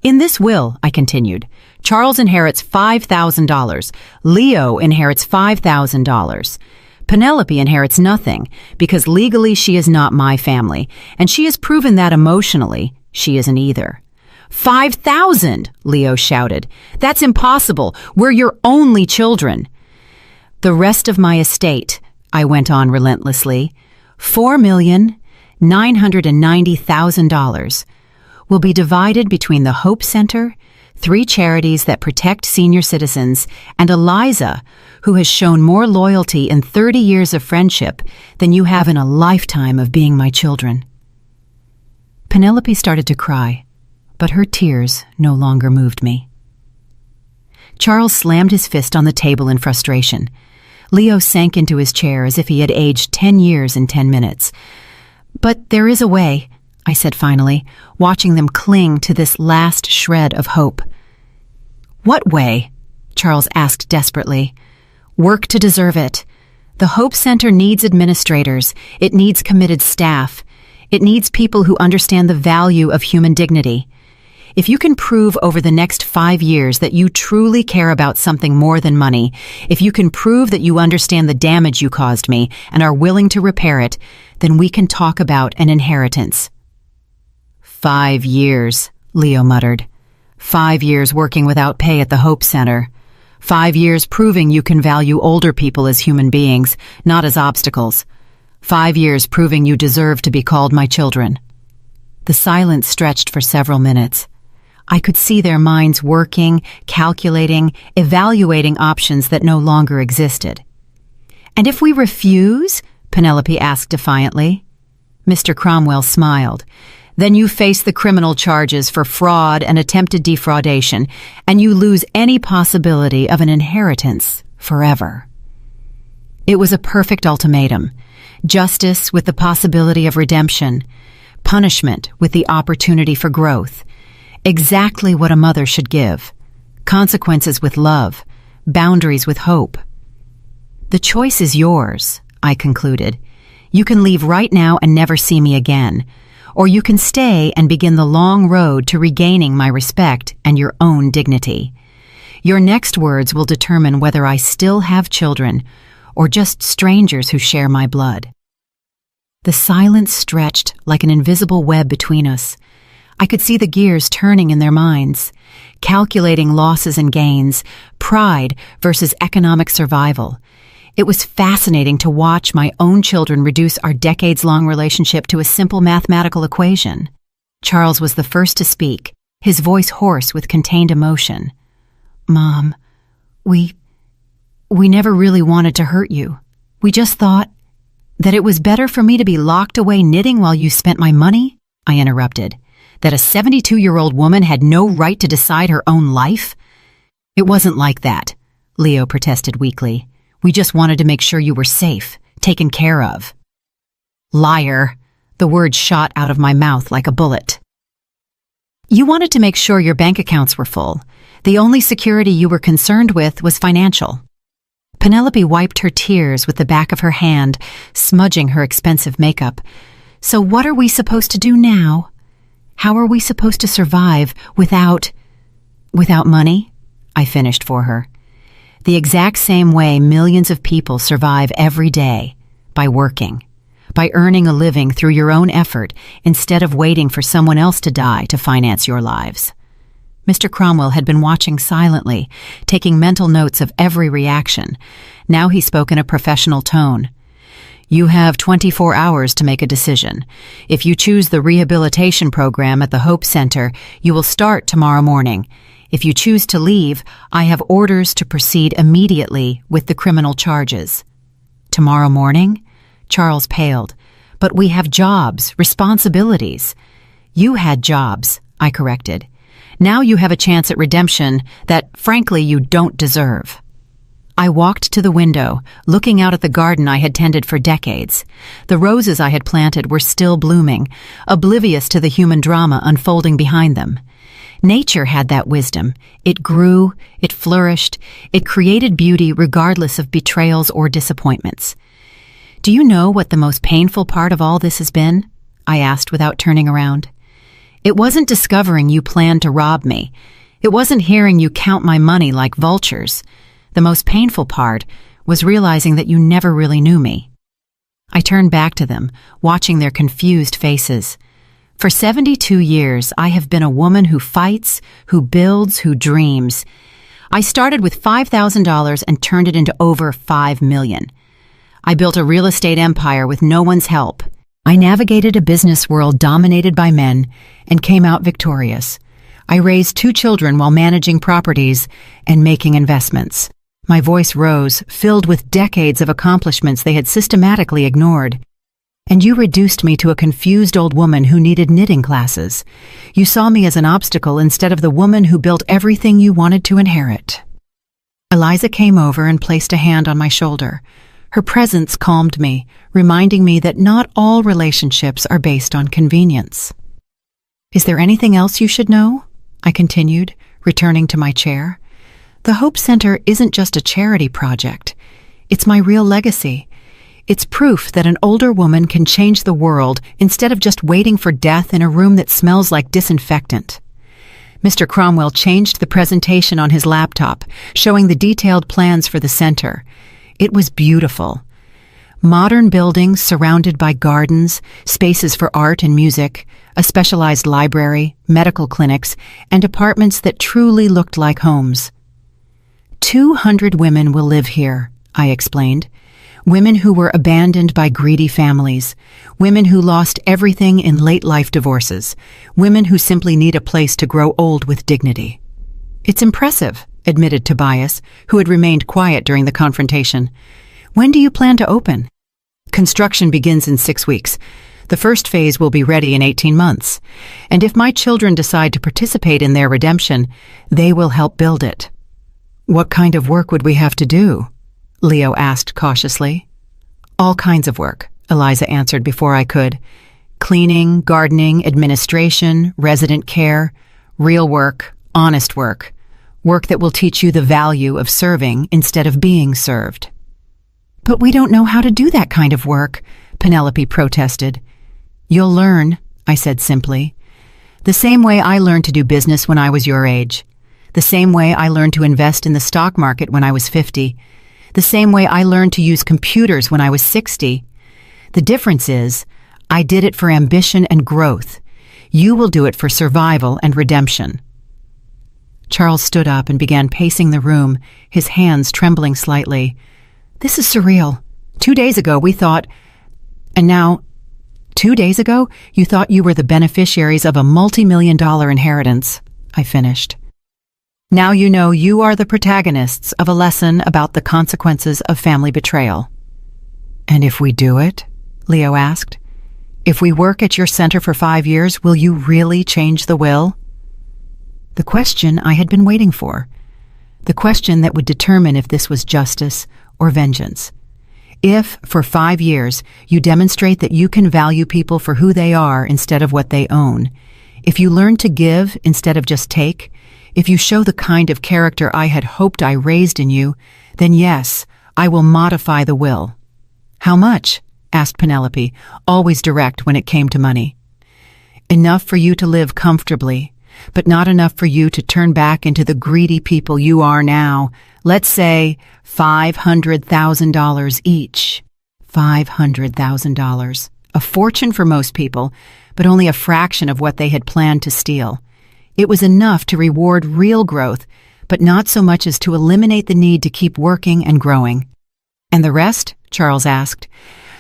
In this will, I continued, Charles inherits $5,000. Leo inherits $5,000. Penelope inherits nothing because legally she is not my family, and she has proven that emotionally she isn't either. 5,000, Leo shouted. That's impossible. We're your only children. The rest of my estate, I went on relentlessly, $4,990,000, will be divided between the Hope Center, 3 charities that protect senior citizens, and Eliza, who has shown more loyalty in 30 years of friendship than you have in a lifetime of being my children. Penelope started to cry, but her tears no longer moved me. Charles slammed his fist on the table in frustration. Leo sank into his chair as if he had aged 10 years in 10 minutes. But there is a way, I said finally, watching them cling to this last shred of hope. What way? Charles asked desperately. Work to deserve it. The Hope Center needs administrators. It needs committed staff. It needs people who understand the value of human dignity. If you can prove over the next 5 years that you truly care about something more than money, if you can prove that you understand the damage you caused me and are willing to repair it, then we can talk about an inheritance. 5 years, Leo muttered. 5 years working without pay at the Hope Center. 5 years proving you can value older people as human beings, not as obstacles. 5 years proving you deserve to be called my children. The silence stretched for several minutes. I could see their minds working, calculating, evaluating options that no longer existed. And if we refuse? Penelope asked defiantly. Mr. Cromwell smiled. Then you face the criminal charges for fraud and attempted defraudation, and you lose any possibility of an inheritance forever. It was a perfect ultimatum. Justice with the possibility of redemption. Punishment with the opportunity for growth. Exactly what a mother should give. Consequences with love. Boundaries with hope. The choice is yours, I concluded. You can leave right now and never see me again. Or you can stay and begin the long road to regaining my respect and your own dignity. Your next words will determine whether I still have children or just strangers who share my blood. The silence stretched like an invisible web between us. I could see the gears turning in their minds, calculating losses and gains, pride versus economic survival. It was fascinating to watch my own children reduce our decades-long relationship to a simple mathematical equation. Charles was the first to speak, his voice hoarse with contained emotion. Mom, we never really wanted to hurt you. We just thought that it was better for me to be locked away knitting while you spent my money, I interrupted. That a 72-year-old woman had no right to decide her own life? It wasn't like that, Leo protested weakly. We just wanted to make sure you were safe, taken care of. Liar. The word shot out of my mouth like a bullet. You wanted to make sure your bank accounts were full. The only security you were concerned with was financial. Penelope wiped her tears with the back of her hand, smudging her expensive makeup. So what are we supposed to do now? How are we supposed to survive without money? I finished for her. The exact same way millions of people survive every day, by working, by earning a living through your own effort instead of waiting for someone else to die to finance your lives. Mr. Cromwell had been watching silently, taking mental notes of every reaction. Now he spoke in a professional tone. You have 24 hours to make a decision. If you choose the rehabilitation program at the Hope Center, you will start tomorrow morning. If you choose to leave, I have orders to proceed immediately with the criminal charges. Tomorrow morning? Charles paled. But we have jobs, responsibilities. You had jobs, I corrected. Now you have a chance at redemption that, frankly, you don't deserve. I walked to the window, looking out at the garden I had tended for decades. The roses I had planted were still blooming, oblivious to the human drama unfolding behind them. Nature had that wisdom. It grew, it flourished, it created beauty regardless of betrayals or disappointments. "Do you know what the most painful part of all this has been?" I asked without turning around. "It wasn't discovering you planned to rob me. It wasn't hearing you count my money like vultures. The most painful part was realizing that you never really knew me." I turned back to them, watching their confused faces. For 72 years, I have been a woman who fights, who builds, who dreams. I started with $5,000 and turned it into over $5 million. I built a real estate empire with no one's help. I navigated a business world dominated by men and came out victorious. I raised 2 children while managing properties and making investments. My voice rose, filled with decades of accomplishments they had systematically ignored. "And you reduced me to a confused old woman who needed knitting classes. You saw me as an obstacle instead of the woman who built everything you wanted to inherit." Eliza came over and placed a hand on my shoulder. Her presence calmed me, reminding me that not all relationships are based on convenience. "Is there anything else you should know?" I continued, returning to my chair. "The Hope Center isn't just a charity project. It's my real legacy. It's proof that an older woman can change the world instead of just waiting for death in a room that smells like disinfectant." Mr. Cromwell changed the presentation on his laptop, showing the detailed plans for the center. It was beautiful. Modern buildings surrounded by gardens, spaces for art and music, a specialized library, medical clinics, and apartments that truly looked like homes. 200 women will live here, I explained. Women who were abandoned by greedy families. Women who lost everything in late-life divorces. Women who simply need a place to grow old with dignity. "It's impressive," admitted Tobias, who had remained quiet during the confrontation. "When do you plan to open?" "Construction begins in 6 weeks. The first phase will be ready in 18 months. And if my children decide to participate in their redemption, they will help build it." "What kind of work would we have to do?" Leo asked cautiously. "All kinds of work," Eliza answered before I could. "Cleaning, gardening, administration, resident care, real work, honest work. Work that will teach you the value of serving instead of being served." "But we don't know how to do that kind of work," Penelope protested. "You'll learn," I said simply. "The same way I learned to do business when I was your age. The same way I learned to invest in the stock market when I was 50. The same way I learned to use computers when I was 60. The difference is, I did it for ambition and growth. You will do it for survival and redemption." Charles stood up and began pacing the room, his hands trembling slightly. "This is surreal. 2 days ago we thought, and now, 2 days ago you thought you were the beneficiaries of a multi-million-dollar inheritance," I finished. "Now you know you are the protagonists of a lesson about the consequences of family betrayal." "And if we do it?" Leo asked. "If we work at your center for 5 years, will you really change the will?" The question I had been waiting for. The question that would determine if this was justice or vengeance. If, for 5 years, you demonstrate that you can value people for who they are instead of what they own, if you learn to give instead of just take, if you show the kind of character I had hoped I raised in you, then yes, I will modify the will. "How much?" asked Penelope, always direct when it came to money. "Enough for you to live comfortably, but not enough for you to turn back into the greedy people you are now. Let's say $500,000 each." $500,000. A fortune for most people, but only a fraction of what they had planned to steal. It was enough to reward real growth, but not so much as to eliminate the need to keep working and growing. "And the rest?" Charles asked.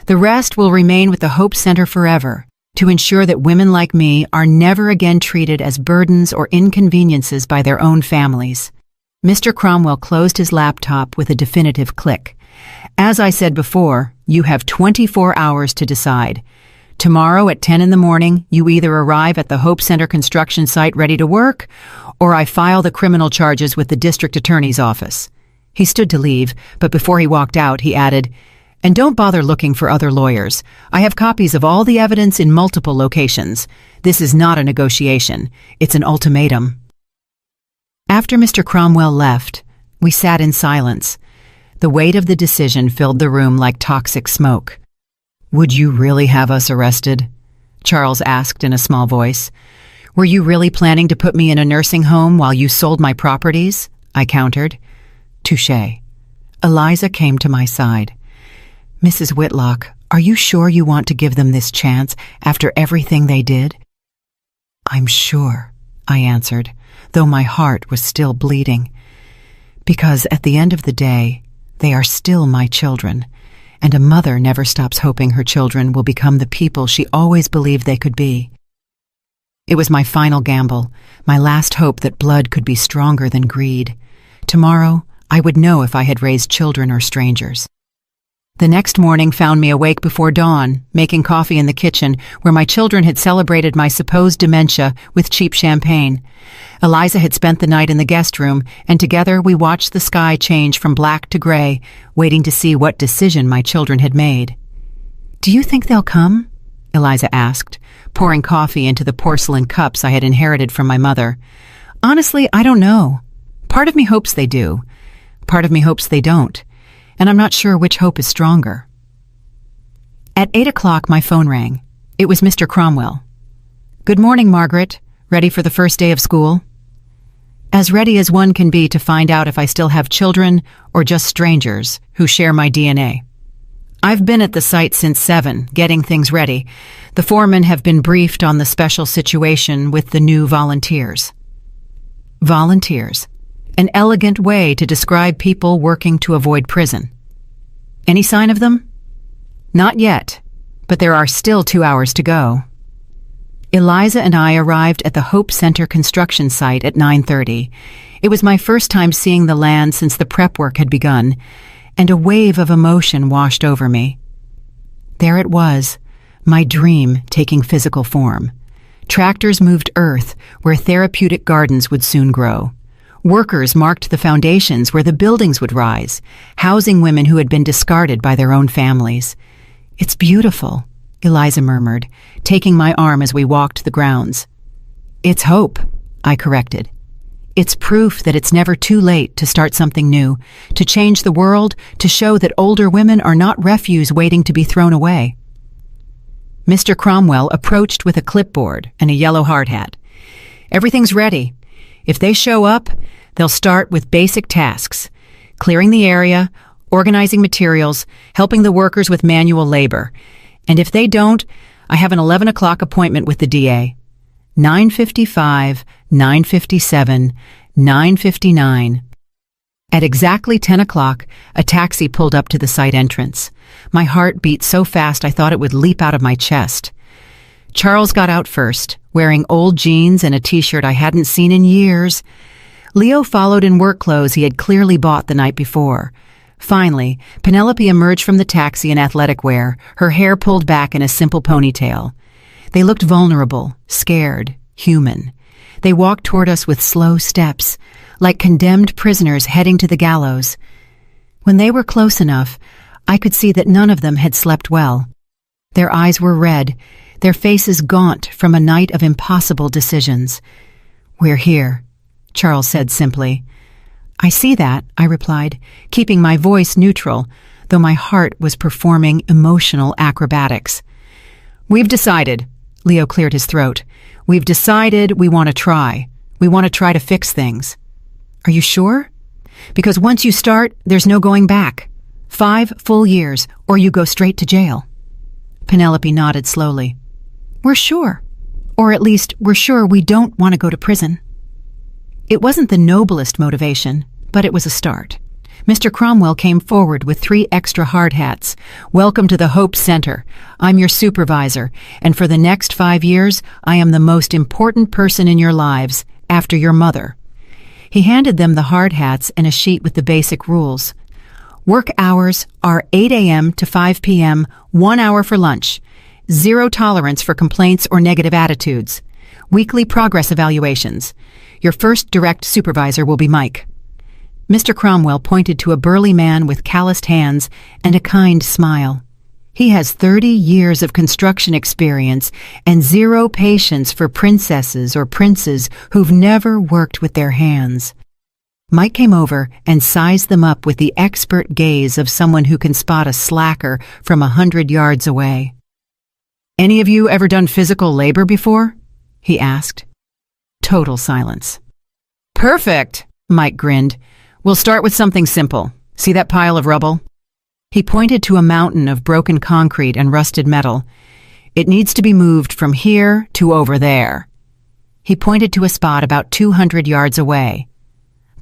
"The rest will remain with the Hope Center forever, to ensure that women like me are never again treated as burdens or inconveniences by their own families." Mr. Cromwell closed his laptop with a definitive click. "As I said before, you have 24 hours to decide. Tomorrow at 10 in the morning, you either arrive at the Hope Center construction site ready to work, or I file the criminal charges with the district attorney's office. He stood to leave, but before he walked out, he added, "And don't bother looking for other lawyers. I have copies of all the evidence in multiple locations. This is not a negotiation. It's an ultimatum." After Mr. Cromwell left, we sat in silence. The weight of the decision filled the room like toxic smoke. "Would you really have us arrested?" Charles asked in a small voice. "Were you really planning to put me in a nursing home while you sold my properties?" I countered. "Touché." Eliza came to my side. "Mrs. Whitlock, are you sure you want to give them this chance after everything they did?" "I'm sure," I answered, though my heart was still bleeding. "Because at the end of the day, they are still my children, and a mother never stops hoping her children will become the people she always believed they could be." It was my final gamble, my last hope that blood could be stronger than greed. Tomorrow, I would know if I had raised children or strangers. The next morning found me awake before dawn, making coffee in the kitchen, where my children had celebrated my supposed dementia with cheap champagne. Eliza had spent the night in the guest room, and together we watched the sky change from black to gray, waiting to see what decision my children had made. "Do you think they'll come?" Eliza asked, pouring coffee into the porcelain cups I had inherited from my mother. "Honestly, I don't know. Part of me hopes they do. Part of me hopes they don't. And I'm not sure which hope is stronger." At 8 o'clock, my phone rang. It was Mr. Cromwell. "Good morning, Margaret. Ready for the first day of school?" As ready as one can be to find out if I still have children or just strangers who share my DNA. I've been at the site since 7, getting things ready. The foremen have been briefed on the special situation with the new volunteers. Volunteers. An elegant way to describe people working to avoid prison. Any sign of them? Not yet, but there are still 2 hours to go. Eliza and I arrived at the Hope Center construction site at 9:30. It was my first time seeing the land since the prep work had begun, and a wave of emotion washed over me. There it was, my dream taking physical form. Tractors moved earth where therapeutic gardens would soon grow. Workers marked the foundations where the buildings would rise, housing women who had been discarded by their own families. "It's beautiful," Eliza murmured, taking my arm as we walked the grounds. "It's hope," I corrected. "It's proof that it's never too late to start something new, to change the world, to show that older women are not refuse waiting to be thrown away." Mr. Cromwell approached with a clipboard and a yellow hard hat. "Everything's ready. If they show up, they'll start with basic tasks, clearing the area, organizing materials, helping the workers with manual labor. And if they don't, I have an 11 o'clock appointment with the DA. 9:55, 9:57, 9:59. At exactly 10 o'clock, a taxi pulled up to the site entrance. My heart beat so fast I thought it would leap out of my chest. Charles got out first, wearing old jeans and a t-shirt I hadn't seen in years. Leo followed in work clothes he had clearly bought the night before. Finally, Penelope emerged from the taxi in athletic wear, her hair pulled back in a simple ponytail. They looked vulnerable, scared, human. They walked toward us with slow steps, like condemned prisoners heading to the gallows. When they were close enough, I could see that none of them had slept well. Their eyes were red, their faces gaunt from a night of impossible decisions. "We're here," Charles said simply. "I see that," I replied, keeping my voice neutral, though my heart was performing emotional acrobatics. "We've decided," Leo cleared his throat. "We've decided we want to try. We want to try to fix things." "Are you sure?" "Because once you start, there's no going back. 5 full years, or you go straight to jail." Penelope nodded slowly. "We're sure. Or at least, we're sure we don't want to go to prison." It wasn't the noblest motivation, but it was a start. Mr. Cromwell came forward with 3 extra hard hats. "Welcome to the Hope Center. I'm your supervisor, and for the next 5 years, I am the most important person in your lives, after your mother." He handed them the hard hats and a sheet with the basic rules. Work hours are 8 a.m. to 5 p.m., 1 hour for lunch. 0 tolerance for complaints or negative attitudes. Weekly progress evaluations. Your first direct supervisor will be Mike. Mr. Cromwell pointed to a burly man with calloused hands and a kind smile. He has 30 years of construction experience and zero patience for princesses or princes who've never worked with their hands. Mike came over and sized them up with the expert gaze of someone who can spot a slacker from 100 yards away. "Any of you ever done physical labor before?" he asked. Total silence. "Perfect," Mike grinned. "We'll start with something simple. See that pile of rubble?" He pointed to a mountain of broken concrete and rusted metal. "It needs to be moved from here to over there." He pointed to a spot about 200 yards away.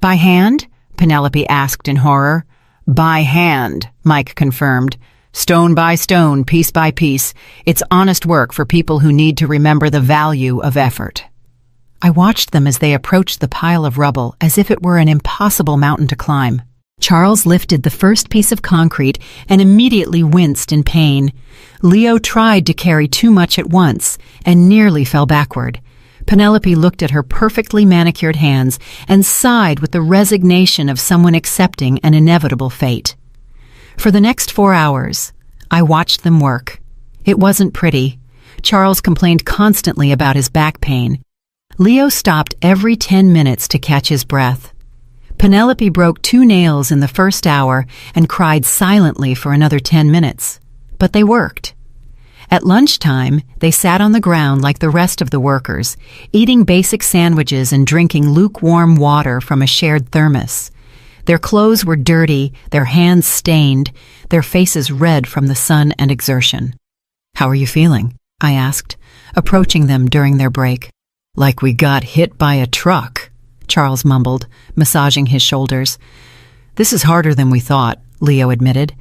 "By hand?" Penelope asked in horror. "By hand," Mike confirmed. "Stone by stone, piece by piece. It's honest work for people who need to remember the value of effort." I watched them as they approached the pile of rubble as if it were an impossible mountain to climb. Charles lifted the first piece of concrete and immediately winced in pain. Leo tried to carry too much at once and nearly fell backward. Penelope looked at her perfectly manicured hands and sighed with the resignation of someone accepting an inevitable fate. For the next 4 hours, I watched them work. It wasn't pretty. Charles complained constantly about his back pain. Leo stopped every 10 minutes to catch his breath. Penelope broke 2 nails in the first hour and cried silently for another 10 minutes. But they worked. At lunchtime, they sat on the ground like the rest of the workers, eating basic sandwiches and drinking lukewarm water from a shared thermos. Their clothes were dirty, their hands stained, their faces red from the sun and exertion. "How are you feeling?" I asked, approaching them during their break. "Like we got hit by a truck," Charles mumbled, massaging his shoulders. "This is harder than we thought," Leo admitted.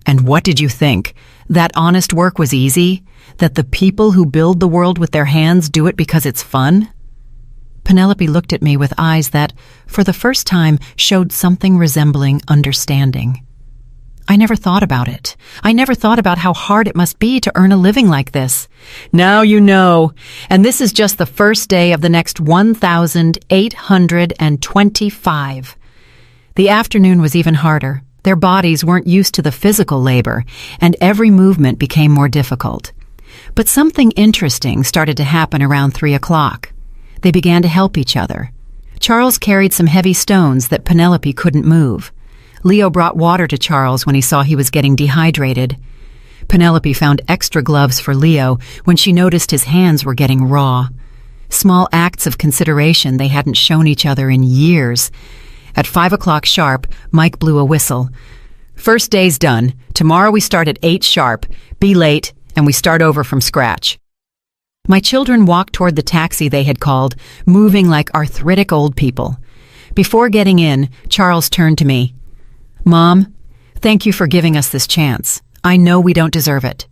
"And what did you think? That honest work was easy? That the people who build the world with their hands do it because it's fun?" Penelope looked at me with eyes that, for the first time, showed something resembling understanding. "I never thought about it. I never thought about how hard it must be to earn a living like this. Now you know. And this is just the first day of the next 1,825. The afternoon was even harder. Their bodies weren't used to the physical labor, and every movement became more difficult. But something interesting started to happen around 3 o'clock. They began to help each other. Charles carried some heavy stones that Penelope couldn't move. Leo brought water to Charles when he saw he was getting dehydrated. Penelope found extra gloves for Leo when she noticed his hands were getting raw. Small acts of consideration they hadn't shown each other in years. At 5 o'clock sharp, Mike blew a whistle. "First day's done. Tomorrow we start at 8 sharp. Be late, and we start over from scratch." My children walked toward the taxi they had called, moving like arthritic old people. Before getting in, Charles turned to me. "Mom, thank you for giving us this chance. I know we don't deserve it."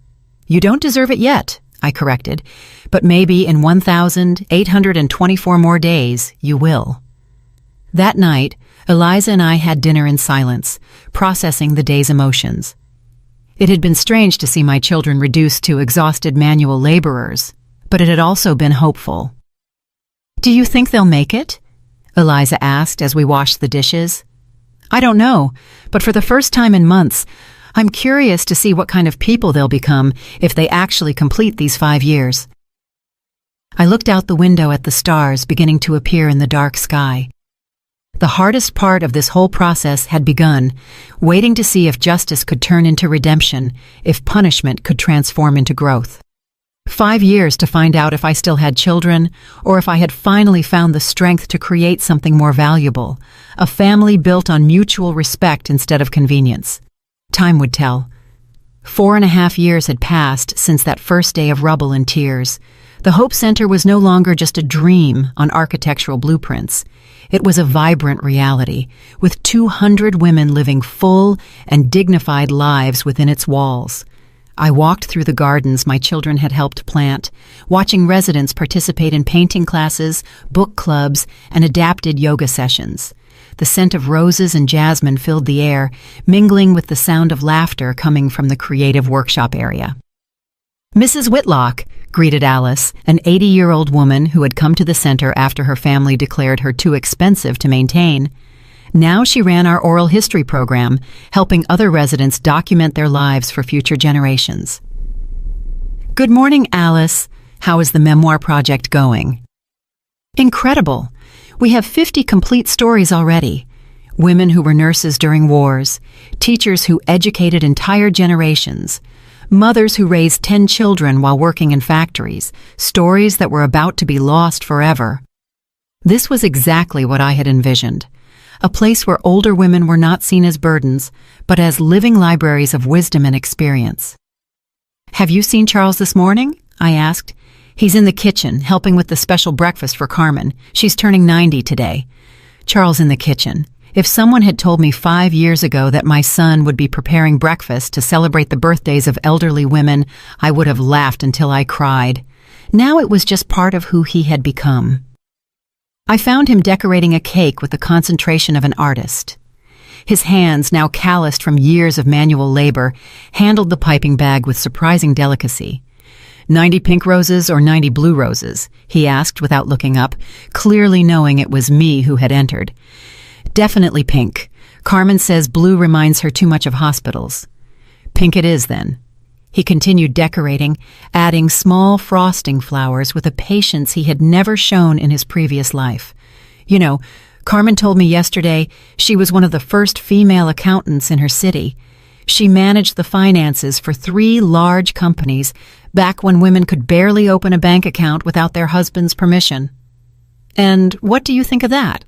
"You don't deserve it yet," I corrected, "but maybe in 1,824 more days you will." That night, Eliza and I had dinner in silence, processing the day's emotions. It had been strange to see my children reduced to exhausted manual laborers, but it had also been hopeful. "Do you think they'll make it?" Eliza asked as we washed the dishes. "I don't know, but for the first time in months, I'm curious to see what kind of people they'll become if they actually complete these 5 years." I looked out the window at the stars beginning to appear in the dark sky. The hardest part of this whole process had begun, waiting to see if justice could turn into redemption, if punishment could transform into growth. 5 years to find out if I still had children, or if I had finally found the strength to create something more valuable, a family built on mutual respect instead of convenience. Time would tell. 4.5 years had passed since that first day of rubble and tears. The Hope Center was no longer just a dream on architectural blueprints. It was a vibrant reality, with 200 women living full and dignified lives within its walls. I walked through the gardens my children had helped plant, watching residents participate in painting classes, book clubs, and adapted yoga sessions. The scent of roses and jasmine filled the air, mingling with the sound of laughter coming from the creative workshop area. "Mrs. Whitlock," greeted Alice, an 80-year-old woman who had come to the center after her family declared her too expensive to maintain. Now she ran our oral history program, helping other residents document their lives for future generations. Good morning, Alice. How is the memoir project going? Incredible. We have 50 complete stories already. Women who were nurses during wars, teachers who educated entire generations, mothers who raised 10 children while working in factories, stories that were about to be lost forever. This was exactly what I had envisioned. A place where older women were not seen as burdens, but as living libraries of wisdom and experience. Have you seen Charles this morning? I asked. He's in the kitchen, helping with the special breakfast for Carmen. She's turning 90 today. Charles in the kitchen. If someone had told me 5 years ago that my son would be preparing breakfast to celebrate the birthdays of elderly women, I would have laughed until I cried. Now it was just part of who he had become. I found him decorating a cake with the concentration of an artist. His hands, now calloused from years of manual labor, handled the piping bag with surprising delicacy. 90 pink roses or 90 blue roses? He asked without looking up, clearly knowing it was me who had entered. Definitely pink. Carmen says blue reminds her too much of hospitals. Pink it is, then. He continued decorating, adding small frosting flowers with a patience he had never shown in his previous life. You know, Carmen told me yesterday she was one of the first female accountants in her city. She managed the finances for 3 large companies back when women could barely open a bank account without their husband's permission. And what do you think of that?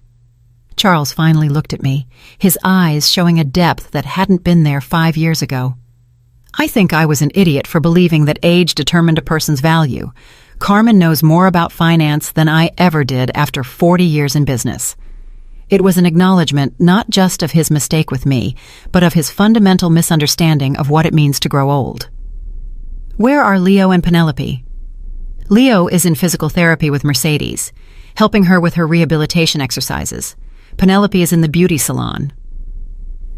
Charles finally looked at me, his eyes showing a depth that hadn't been there 5 years ago. I think I was an idiot for believing that age determined a person's value. Carmen knows more about finance than I ever did after 40 years in business. It was an acknowledgement not just of his mistake with me, but of his fundamental misunderstanding of what it means to grow old. Where are Leo and Penelope? Leo is in physical therapy with Mercedes, helping her with her rehabilitation exercises. Penelope is in the beauty salon.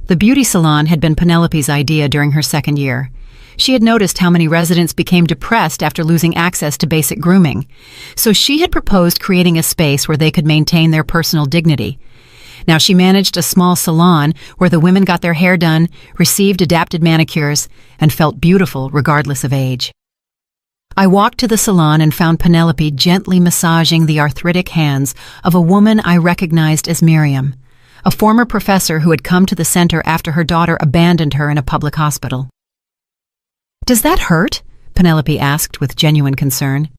The beauty salon had been Penelope's idea during her 2nd year. She had noticed how many residents became depressed after losing access to basic grooming, so she had proposed creating a space where they could maintain their personal dignity. Now she managed a small salon where the women got their hair done, received adapted manicures, and felt beautiful regardless of age. I walked to the salon and found Penelope gently massaging the arthritic hands of a woman I recognized as Miriam, a former professor who had come to the center after her daughter abandoned her in a public hospital. "Does that hurt?" Penelope asked with genuine concern.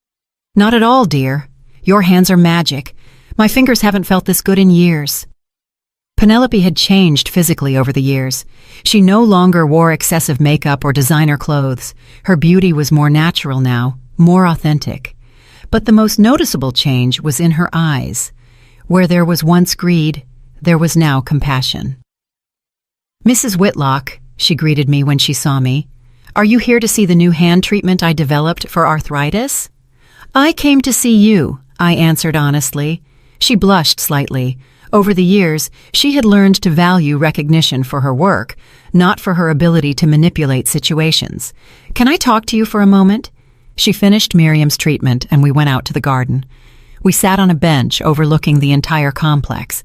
"Not at all, dear. Your hands are magic. My fingers haven't felt this good in years." Penelope had changed physically over the years. She no longer wore excessive makeup or designer clothes. Her beauty was more natural now, more authentic. But the most noticeable change was in her eyes. Where there was once greed, there was now compassion. "Mrs. Whitlock," she greeted me when she saw me, "are you here to see the new hand treatment I developed for arthritis?" "I came to see you," I answered honestly. She blushed slightly. Over the years, she had learned to value recognition for her work, not for her ability to manipulate situations. "Can I talk to you for a moment?" She finished Miriam's treatment and we went out to the garden. We sat on a bench overlooking the entire complex.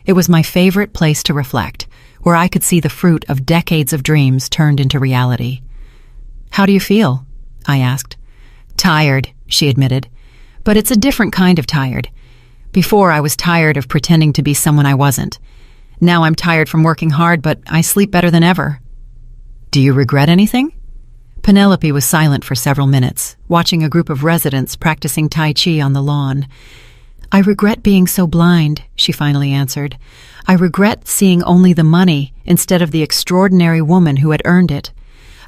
It was my favorite place to reflect, where I could see the fruit of decades of dreams turned into reality. "How do you feel?" I asked. "Tired," she admitted. "But it's a different kind of tired. Before, I was tired of pretending to be someone I wasn't. Now I'm tired from working hard, but I sleep better than ever." "Do you regret anything?" Penelope was silent for several minutes, watching a group of residents practicing Tai Chi on the lawn. "I regret being so blind," she finally answered. "I regret seeing only the money instead of the extraordinary woman who had earned it.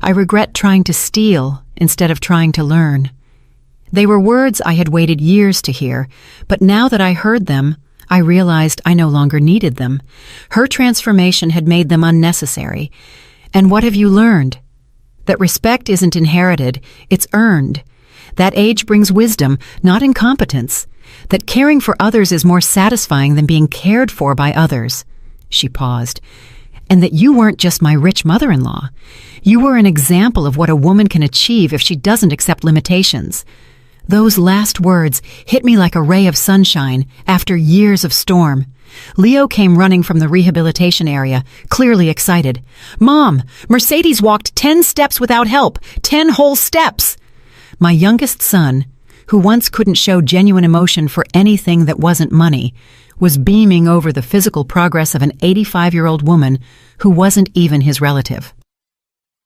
I regret trying to steal instead of trying to learn." They were words I had waited years to hear, but now that I heard them, I realized I no longer needed them. Her transformation had made them unnecessary. And what have you learned? That respect isn't inherited, it's earned. That age brings wisdom, not incompetence. That caring for others is more satisfying than being cared for by others. She paused. And that you weren't just my rich mother-in-law. You were an example of what a woman can achieve if she doesn't accept limitations. Those last words hit me like a ray of sunshine after years of storm. Leo came running from the rehabilitation area, clearly excited. "Mom, Mercedes walked 10 steps without help, 10 whole steps." My youngest son, who once couldn't show genuine emotion for anything that wasn't money, was beaming over the physical progress of an 85-year-old woman who wasn't even his relative.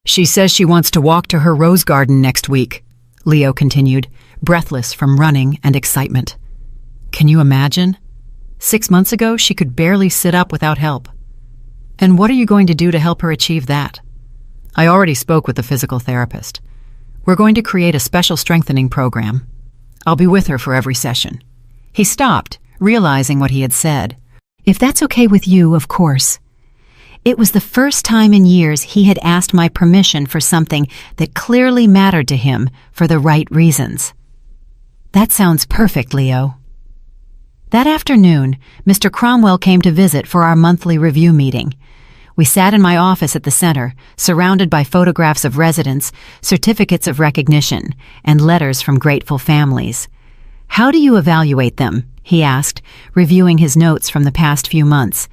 "She says she wants to walk to her rose garden next week," Leo continued, breathless from running and excitement. Can you imagine? 6 months ago, she could barely sit up without help. And what are you going to do to help her achieve that? I already spoke with the physical therapist. We're going to create a special strengthening program. I'll be with her for every session. He stopped, realizing what he had said. If that's okay with you, of course. It was the first time in years he had asked my permission for something that clearly mattered to him for the right reasons. That sounds perfect, Leo. That afternoon, Mr. Cromwell came to visit for our monthly review meeting. We sat in my office at the center, surrounded by photographs of residents, certificates of recognition, and letters from grateful families. "How do you evaluate them?" he asked, reviewing his notes from the past few months.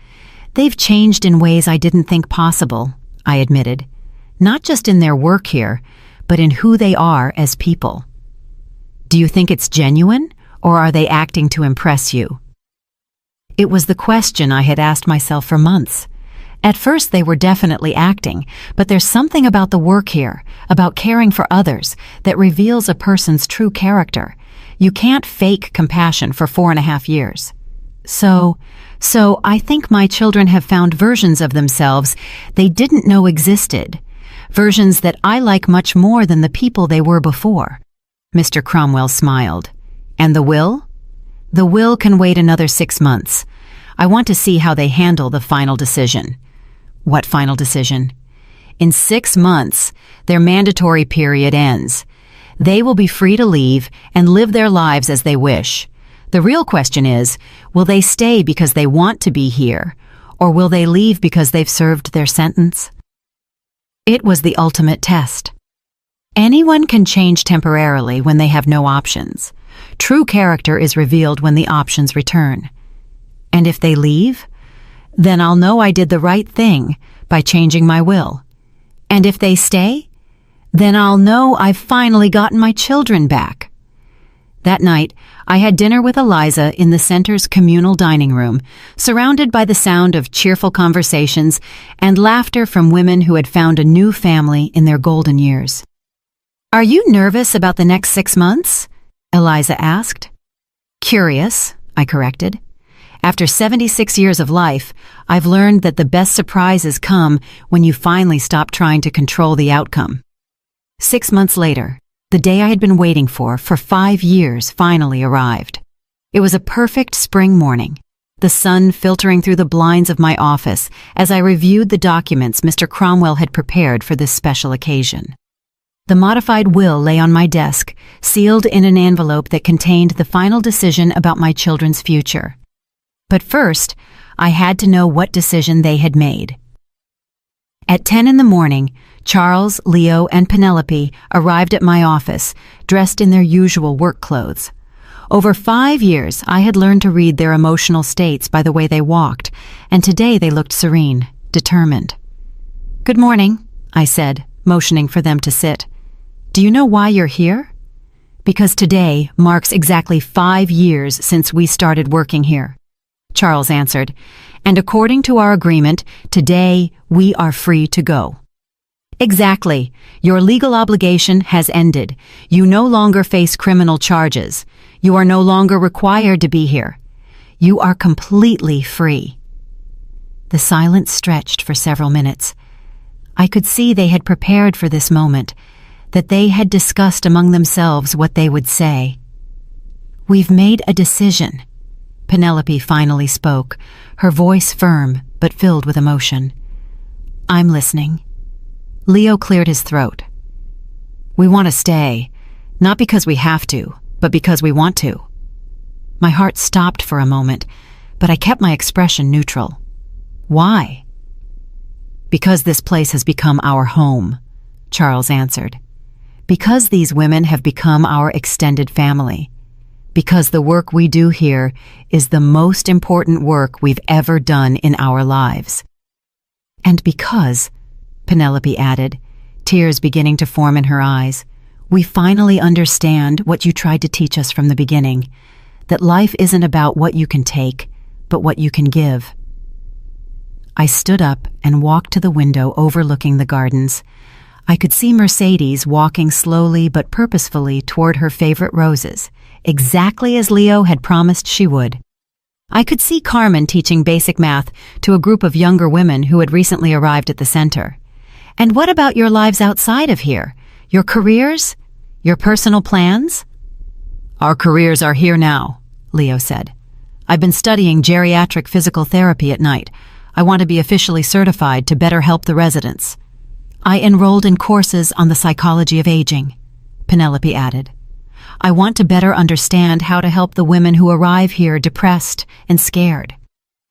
"They've changed in ways I didn't think possible," I admitted. "Not just in their work here, but in who they are as people." "Do you think it's genuine, or are they acting to impress you?" It was the question I had asked myself for months. At first they were definitely acting, but there's something about the work here, about caring for others, that reveals a person's true character. You can't fake compassion for 4.5 years. So I think my children have found versions of themselves they didn't know existed, versions that I like much more than the people they were before. Mr. Cromwell smiled. "And the will?" "The will can wait another 6 months. I want to see how they handle the final decision." "What final decision?" "In 6 months, their mandatory period ends. They will be free to leave and live their lives as they wish. The real question is, will they stay because they want to be here, or will they leave because they've served their sentence?" It was the ultimate test. Anyone can change temporarily when they have no options. True character is revealed when the options return. And if they leave, then I'll know I did the right thing by changing my will. And if they stay, then I'll know I've finally gotten my children back. That night, I had dinner with Eliza in the center's communal dining room, surrounded by the sound of cheerful conversations and laughter from women who had found a new family in their golden years. "Are you nervous about the next 6 months?" Eliza asked. "Curious," I corrected. After 76 years of life, I've learned that the best surprises come when you finally stop trying to control the outcome. 6 months later, the day I had been waiting for 5 years finally arrived. It was a perfect spring morning, the sun filtering through the blinds of my office as I reviewed the documents Mr. Cromwell had prepared for this special occasion. The modified will lay on my desk, sealed in an envelope that contained the final decision about my children's future. But first, I had to know what decision they had made. At 10 in the morning, Charles, Leo, and Penelope arrived at my office, dressed in their usual work clothes. Over 5 years, I had learned to read their emotional states by the way they walked, and today they looked serene, determined. "Good morning," I said, motioning for them to sit. "Do you know why you're here?" "Because today marks exactly 5 years since we started working here," Charles answered, "and according to our agreement, today we are free to go." "Exactly. Your legal obligation has ended. You no longer face criminal charges. You are no longer required to be here. You are completely free." The silence stretched for several minutes. I could see they had prepared for this moment, that they had discussed among themselves what they would say. "We've made a decision," Penelope finally spoke, her voice firm but filled with emotion. "I'm listening." Leo cleared his throat. "We want to stay, not because we have to, but because we want to." My heart stopped for a moment, but I kept my expression neutral. "Why?" "Because this place has become our home," Charles answered. "Because these women have become our extended family. Because the work we do here is the most important work we've ever done in our lives. And because, Penelope added, tears beginning to form in her eyes, we finally understand what you tried to teach us from the beginning, that life isn't about what you can take, but what you can give. I stood up and walked to the window overlooking the gardens. I could see Mercedes walking slowly but purposefully toward her favorite roses, exactly as Leo had promised she would. I could see Carmen teaching basic math to a group of younger women who had recently arrived at the center. And what about your lives outside of here? Your careers? Your personal plans? Our careers are here now, Leo said. I've been studying geriatric physical therapy at night. I want to be officially certified to better help the residents. I enrolled in courses on the psychology of aging, Penelope added. I want to better understand how to help the women who arrive here depressed and scared.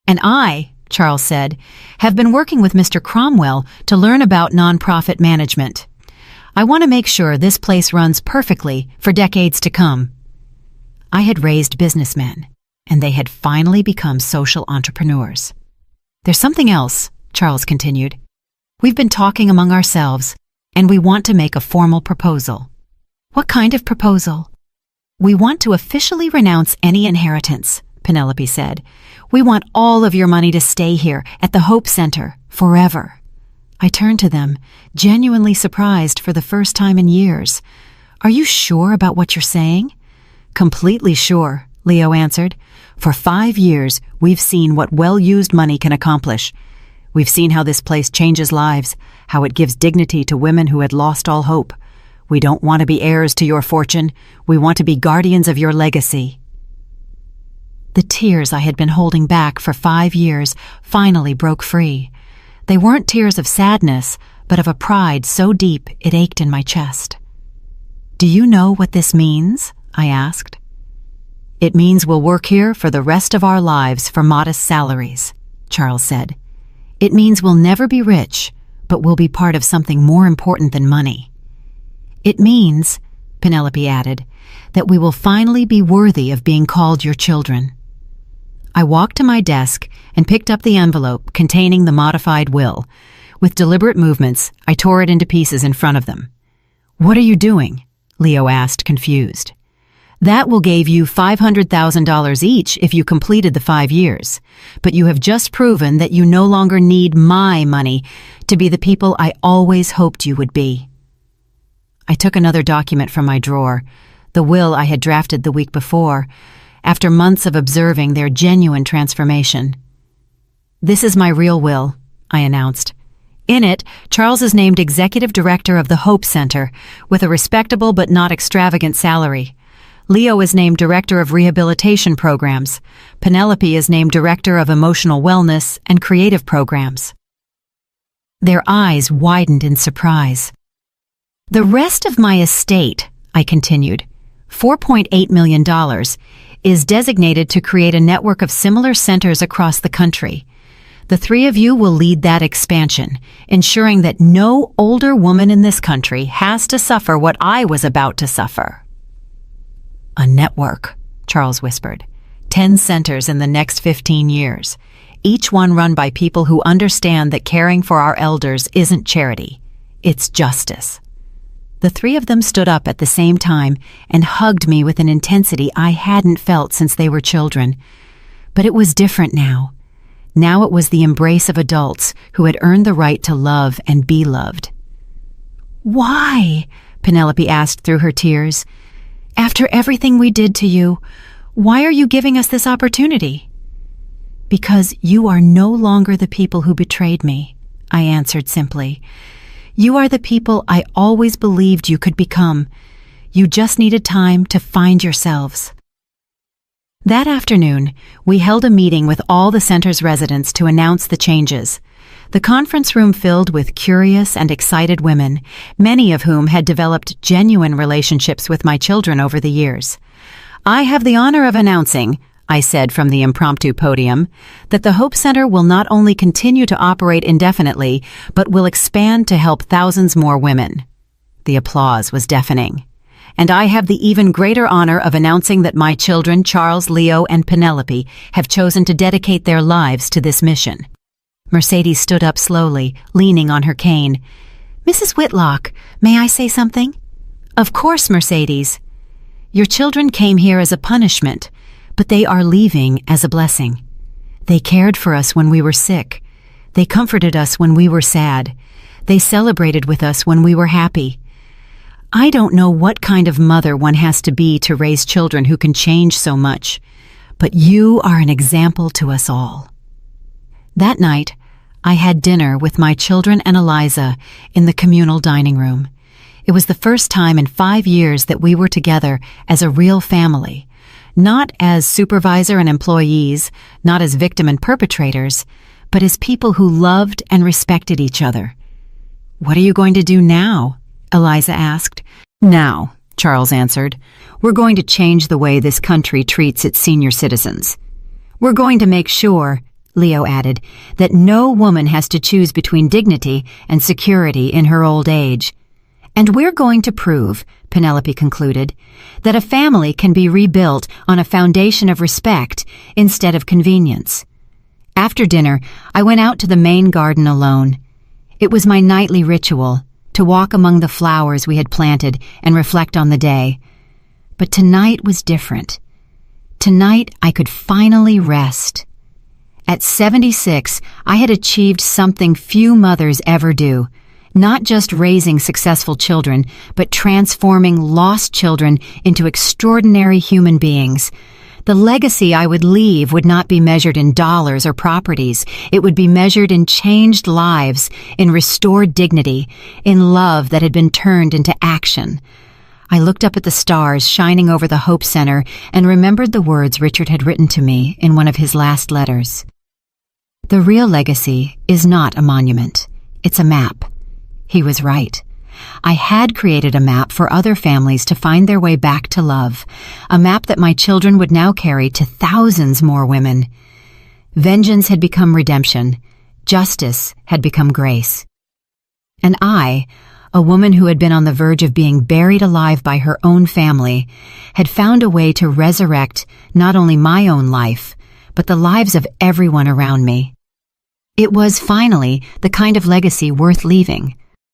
And I, Charles said, have been working with Mr. Cromwell to learn about nonprofit management. I want to make sure this place runs perfectly for decades to come. I had raised businessmen, and they had finally become social entrepreneurs. There's something else, Charles continued. We've been talking among ourselves, and we want to make a formal proposal. What kind of proposal? We want to officially renounce any inheritance, Penelope said. We want all of your money to stay here at the Hope Center forever. I turned to them, genuinely surprised for the first time in years. Are you sure about what you're saying? Completely sure, Leo answered. For 5 years, we've seen what well-used money can accomplish. We've seen how this place changes lives, how it gives dignity to women who had lost all hope. We don't want to be heirs to your fortune. We want to be guardians of your legacy. The tears I had been holding back for 5 years finally broke free. They weren't tears of sadness, but of a pride so deep it ached in my chest. Do you know what this means? I asked. It means we'll work here for the rest of our lives for modest salaries, Charles said. It means we'll never be rich, but we'll be part of something more important than money. It means, Penelope added, that we will finally be worthy of being called your children. I walked to my desk and picked up the envelope containing the modified will. With deliberate movements, I tore it into pieces in front of them. What are you doing? Leo asked, confused. That will give you $500,000 each if you completed the 5 years. But you have just proven that you no longer need my money to be the people I always hoped you would be. I took another document from my drawer, the will I had drafted the week before, after months of observing their genuine transformation. This is my real will, I announced. In it, Charles is named Executive Director of the Hope Center, with a respectable but not extravagant salary. Leo is named Director of Rehabilitation Programs. Penelope is named Director of Emotional Wellness and Creative Programs. Their eyes widened in surprise. The rest of my estate, I continued, $4.8 million, is designated to create a network of similar centers across the country. The 3 of you will lead that expansion, ensuring that no older woman in this country has to suffer what I was about to suffer. A network, Charles whispered. 10 centers in the next 15 years, each one run by people who understand that caring for our elders isn't charity, it's justice. The 3 of them stood up at the same time and hugged me with an intensity I hadn't felt since they were children. But it was different now. Now it was the embrace of adults who had earned the right to love and be loved. Why? Penelope asked through her tears. After everything we did to you, why are you giving us this opportunity? Because you are no longer the people who betrayed me, I answered simply. You are the people I always believed you could become. You just needed time to find yourselves. That afternoon, we held a meeting with all the center's residents to announce the changes. The conference room filled with curious and excited women, many of whom had developed genuine relationships with my children over the years. I have the honor of announcing, I said from the impromptu podium, that the Hope Center will not only continue to operate indefinitely, but will expand to help thousands more women. The applause was deafening. and I have the even greater honor of announcing that my children, Charles, Leo, and Penelope, have chosen to dedicate their lives to this mission." Mercedes stood up slowly, leaning on her cane. "Mrs. Whitlock, may I say something?" "Of course, Mercedes." "Your children came here as a punishment, but they are leaving as a blessing. They cared for us when we were sick. They comforted us when we were sad. They celebrated with us when we were happy. I don't know what kind of mother one has to be to raise children who can change so much, but you are an example to us all." That night, I had dinner with my children and Eliza in the communal dining room. It was the first time in 5 years that we were together as a real family, not as supervisor and employees, not as victim and perpetrators, but as people who loved and respected each other. "What are you going to do now?" Eliza asked. "Now," Charles answered, "we're going to change the way this country treats its senior citizens. We're going to make sure," Leo added, "that no woman has to choose between dignity and security in her old age. And we're going to prove," Penelope concluded, "that a family can be rebuilt on a foundation of respect instead of convenience." After dinner, I went out to the main garden alone. It was my nightly ritual, to walk among the flowers we had planted and reflect on the day. But tonight was different. Tonight I could finally rest. At 76, I had achieved something few mothers ever do, not just raising successful children, but transforming lost children into extraordinary human beings. The legacy I would leave would not be measured in dollars or properties. It would be measured in changed lives, in restored dignity, in love that had been turned into action. I looked up at the stars shining over the Hope Center and remembered the words Richard had written to me in one of his last letters. "The real legacy is not a monument. It's a map." He was right. I had created a map for other families to find their way back to love, a map that my children would now carry to thousands more women. Vengeance had become redemption. Justice had become grace. And I, a woman who had been on the verge of being buried alive by her own family, had found a way to resurrect not only my own life, but the lives of everyone around me. It was finally the kind of legacy worth leaving,